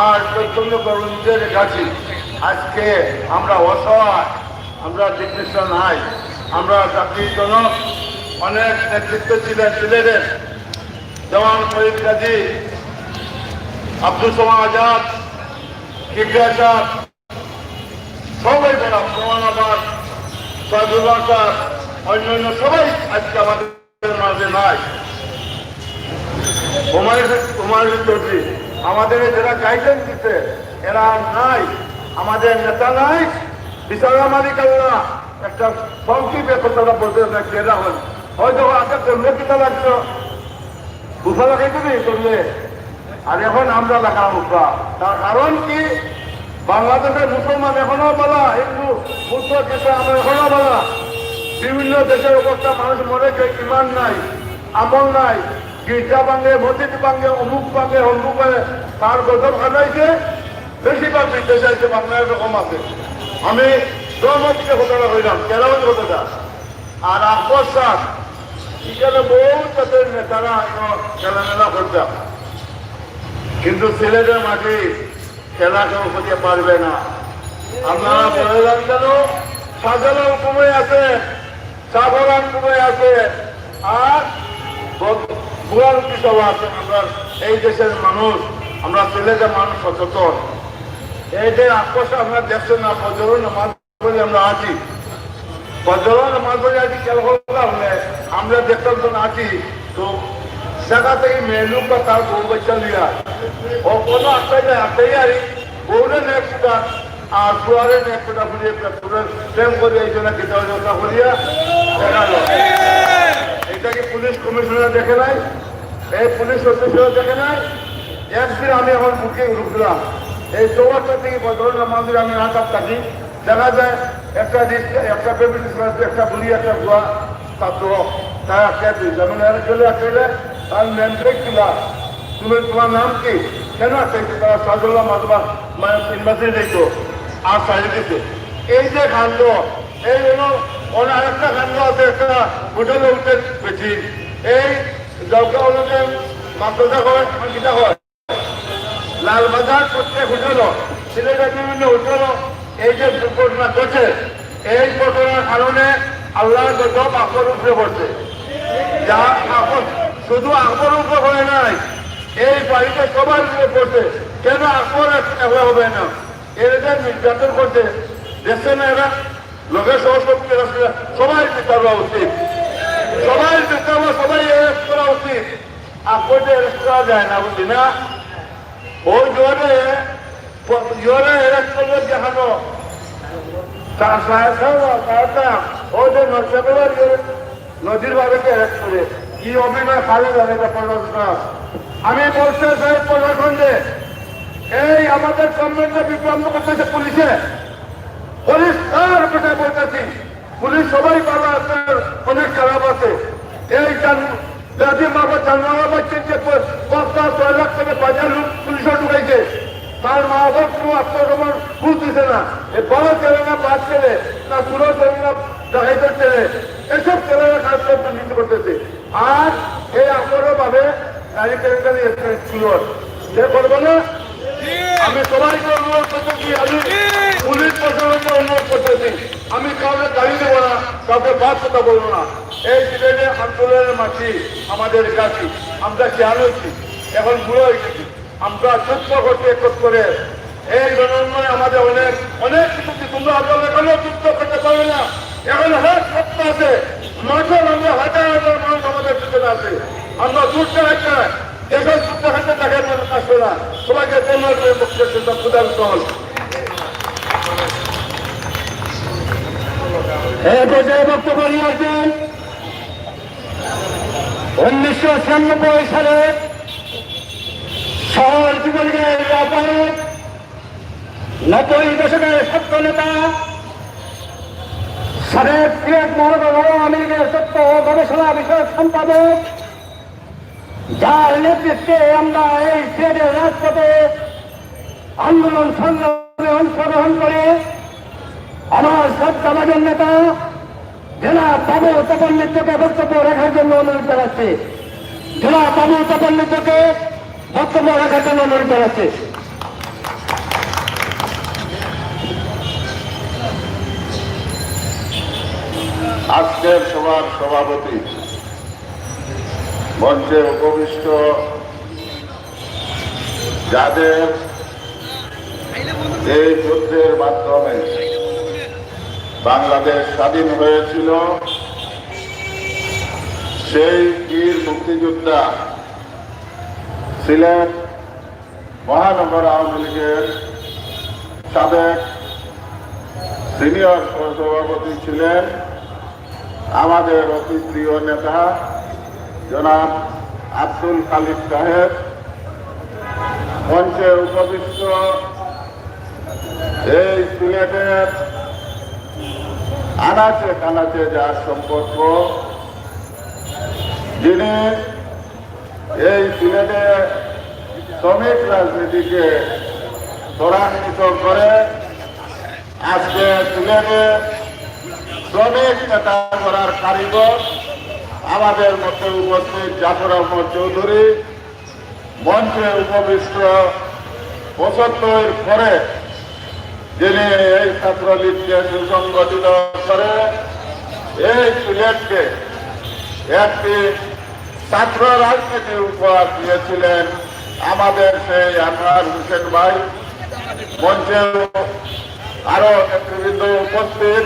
আর চৈতন্য তরুণদের কাছে। আজকে আমরা অসহায়, আমরা জিজ্ঞাসা নাই, আমরা জাতির জনক, অনেক নেতৃত্ব ছিলেন সিলেটের, জওয়ান ফরিদ গাজী, আব্দুল সামাদ আজাদ, কিবরিয়া সাহেব, সবাই বলা সোমানাবাদ, সাদুল্লাহ সাহেব, অন্যান্য সবাই আজকে আমাদের মাঝে নাই। হুমায়ুন চৌধুরী আমাদের যারা গাইডেন্স দিতে এরা নাই, আমাদের নেতা নাই। বিচারা মালিক আল্লাহ একটা সংক্ষিপ্ত কথাটা বলতে এরা হন হয়তো আগে করলে কিতা লাগতো, বুঝা লাগাই তুমি করলে, আর এখন আমরা লাগাম উঠবা। তার কারণ কি, বাংলাদেশের মুসলমান এখনো বলা, হিন্দু মুসলিম ক্ষেত্রে আমরা এখনো বলা, বিভিন্ন দেশের অবস্থা, মানুষ মনে করে ইমান নাই, আমল নাই, গির্জা ভাঙে, মসজিদ ভাঙে, অমুক ভাঙে, অমুক ভাঙে, তার গজব খাটাইছে। বেশিরভাগ বিদেশে আছে, বাংলা এরকম আছে। আমি ধর্মদিকে ঘটনা হইলাম, কেরামের ঘটনা, আর আকবর শাহ এখানে বহু তাদের নেতারা খেলামেলা করতাম, কিন্তু সিলেটের মাটি খেলা কেউ করতে পারবে না। আপনারা বলে যান কেন, শাহজালাল কমে আছে, শাহবাগান কমে আছে, আর বুড়ার সব আছে। আমরা এই দেশের মানুষ, আমরা সিলেটের মানুষ সচেতন। এই যে আকর্ষণ আমরা দেখছেন না, ফজরের নামাজ পড়ে আমরা আছি, ফজরের নামাজ পড়ে আছি, খেলা হলে আমরা দেখতাম তো আছি, তো সেটা থেকে মেয়েলুক বা তার বউ বাচ্চা লিয়া ও কোনো আটটাই আরি বউরে নেক্সটা আর দুয়ারে নেক্সটা ফুলিয়ে প্রেম করে এই জন্য কিতা করিয়া দেখালো। এটা কি পুলিশ কমিশনার দেখে নাই, এই পুলিশ অফিসার দেখে নাই? একদিন আমি এখন বুকিং ঢুকলাম, এই ৪ থেকে বদল মন্দির আমি হাঁটার থাকি, দেখা যায় একটা একটা বুড়ি একটা বুয়া ছাত্র, তারা খেতে যেমন চলে আসলে তার নেমপ্লেট খিলা, তুমি তোমার নাম কি, কেন চাইছে, তারা সাজুল্লাহ মাধবা ইনভার্সিটি দিত আর সাইড দিতে। এই যে কাণ্ড, এই হলো আরেকটা কাণ্ড আছে, একটা হোটেলে উঠে পেছি, এই দরকার হলো যে মাদ্রাসা হয় গীতা হয়, লালবাজার প্রত্যেক হোটেল, সিলেটের বিভিন্ন হোটেল এই যে দুর্ঘটনা ঘটছে, এই ঘটনার কারণে আল্লাহ গজব আকবর উপরে পড়ছে। যা আকবর শুধু আকবর উপরে হয় নাই, এই বাড়িতে সবার উপরে পড়ছে। কেন আকবর এগুলো হবে না? এরা নির্যাতন করছে, দেখছে না এরা লোকের সহশক্তি, সবাই বিচার হওয়া উচিত, সবাই বিচার, সবাই অ্যারেস্ট করা উচিত। আকবরকে অ্যারেস্ট করা যায় না, বুঝলি না? ওই জোরে অ্যারেস্ট করলে দেখানো ওই যে নদীর বাবাকে অ্যারেস্ট করে কি অভিনয় খালি যাবে পড়াশোনা। আমি বলতে চাই প্রশাসনকে, এই আমাদের গভর্নমেন্টে বিভ্রান্ত করতেছে পুলিশে, পুলিশ তার কথা বলতেছি, পুলিশ সবাই ভালো আছে, অনেক খারাপ আছে। এই জাতি মাফা জানালা পাচ্ছেন যে ৫-৬ লাখ থেকে ৫০০ লোক পুলিশও ঢুকাইছে, তার মা বাবা কোনো আত্মসমর্পণ ভুল দিছে না। এই বড় ছেলে না বাদ ছেলে না ছোট ছেলে না ডাকাইতের ছেলে, এসব ছেলেরা কাজ দুর্নীতি করতেছে। আর এই আকবরও ভাবে গাড়ি কেলেঙ্কারি ছিল, সে করবো না। আমি সবাইকে অনুরোধ করতেছি, আমি পুলিশ প্রশাসনকে অনুরোধ করতেছি, আমি কাউকে গাড়ি দেবো না, কাউকে বাদ কথা বলবো না। এই সিলেটে আন্দোলনের মাটি আমাদের কাছে, আমরা খেয়াল হয়েছি, এখন বুড়ো হয়ে গেছি, আমরা যুদ্ধ করতে একত্র করে এই জনগণে আমাদের অনেক অনেক কিছু, তোমরা আপনারা এখনো যুদ্ধ করতে পারবে না। এখন হাত সত্য আছে, মাঠে আমরা হাজার হাজার মানুষ আমাদের পিছনে আছে, আমরা যুদ্ধ একটা দেশের যুদ্ধ হাতে দেখার মতো আসবে না। সবাইকে ধন্যবাদ করে বক্তব্য খুদার দল। বক্তব্য নিয়ে আসবেন 1996 সালে শহর যুবলীগের আহ্বায়ক, 90 দশকের ছাত্র নেতা, সাবেক সিলেট মহানগর আওয়ামী লীগের তথ্য ও গবেষণা বিষয়ক সম্পাদক, যার নেতৃত্বে আমরা এই সিলেটের রাজপথে আন্দোলন সংগ্রামে অংশগ্রহণ করে আমার শ্রদ্ধাভাজন নেতা জনাব বাবু তপন মিত্রকে বক্তব্য রাখার জন্য অনুরোধ জানাচ্ছে। জনাব বাবু তপন মিত্রকে বক্তব্য রাখার জন্য অনুরোধ জানাচ্ছে। আজকের সভার সভাপতি, মঞ্চে উপবিষ্ট যাদের এই যুদ্ধের মাধ্যমে বাংলাদেশ স্বাধীন হয়েছিল, সেই বীর মুক্তিযোদ্ধা সিলেট মহানগর আওয়ামী লীগের সাবেক সিনিয়র সভাপতি ছিলেন আমাদের অতি প্রিয় নেতা জনাব আব্দুল খালিক সাহেব, মঞ্চে উপবিষ্ট এই সিলেটের আনাচে কানাচে যার সম্পর্ক, যিনি এই সিলেটে শ্রমিক রাজনীতিকে ত্বরান্বিত করে আজকে সিলেটে শ্রমিক নেতা করার কারিগর আমাদের মধ্যে উপস্থিত জাফর আহমদ চৌধুরী, মঞ্চে উপবিষ্ট 75 পরে যিনি এই ছাত্রলীগকে সুসংগঠিত করে এই সিলেটকে একটি ছাত্র রাজনীতি উপহার দিয়েছিলেন আমাদের সেই আনোয়ার হোসেন ভাই, মঞ্চে আরো নেতৃবৃন্দ উপস্থিত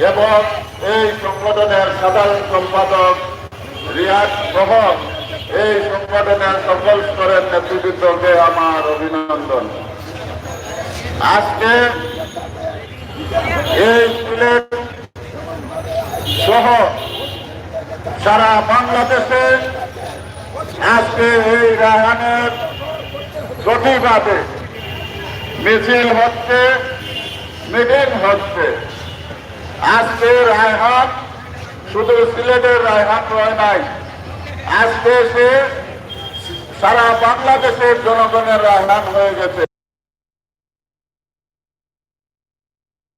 এবং এই সংগঠনের সাধারণ সম্পাদক রিয়াদ সহ এই সংগঠনের সকল স্তরের নেতৃবৃন্দকে আমার অভিনন্দন। আজকে এই সিলেট সহ সারা বাংলাদেশে আজকে এই রায়হানের প্রতিবাদে মিছিল হচ্ছে, মিটিং হচ্ছে। আজকে রায়হান শুধু সিলেটের রায়হান রয় নাই, আজকে সে সারা বাংলাদেশের জনগণের রায়হান হয়ে গেছে।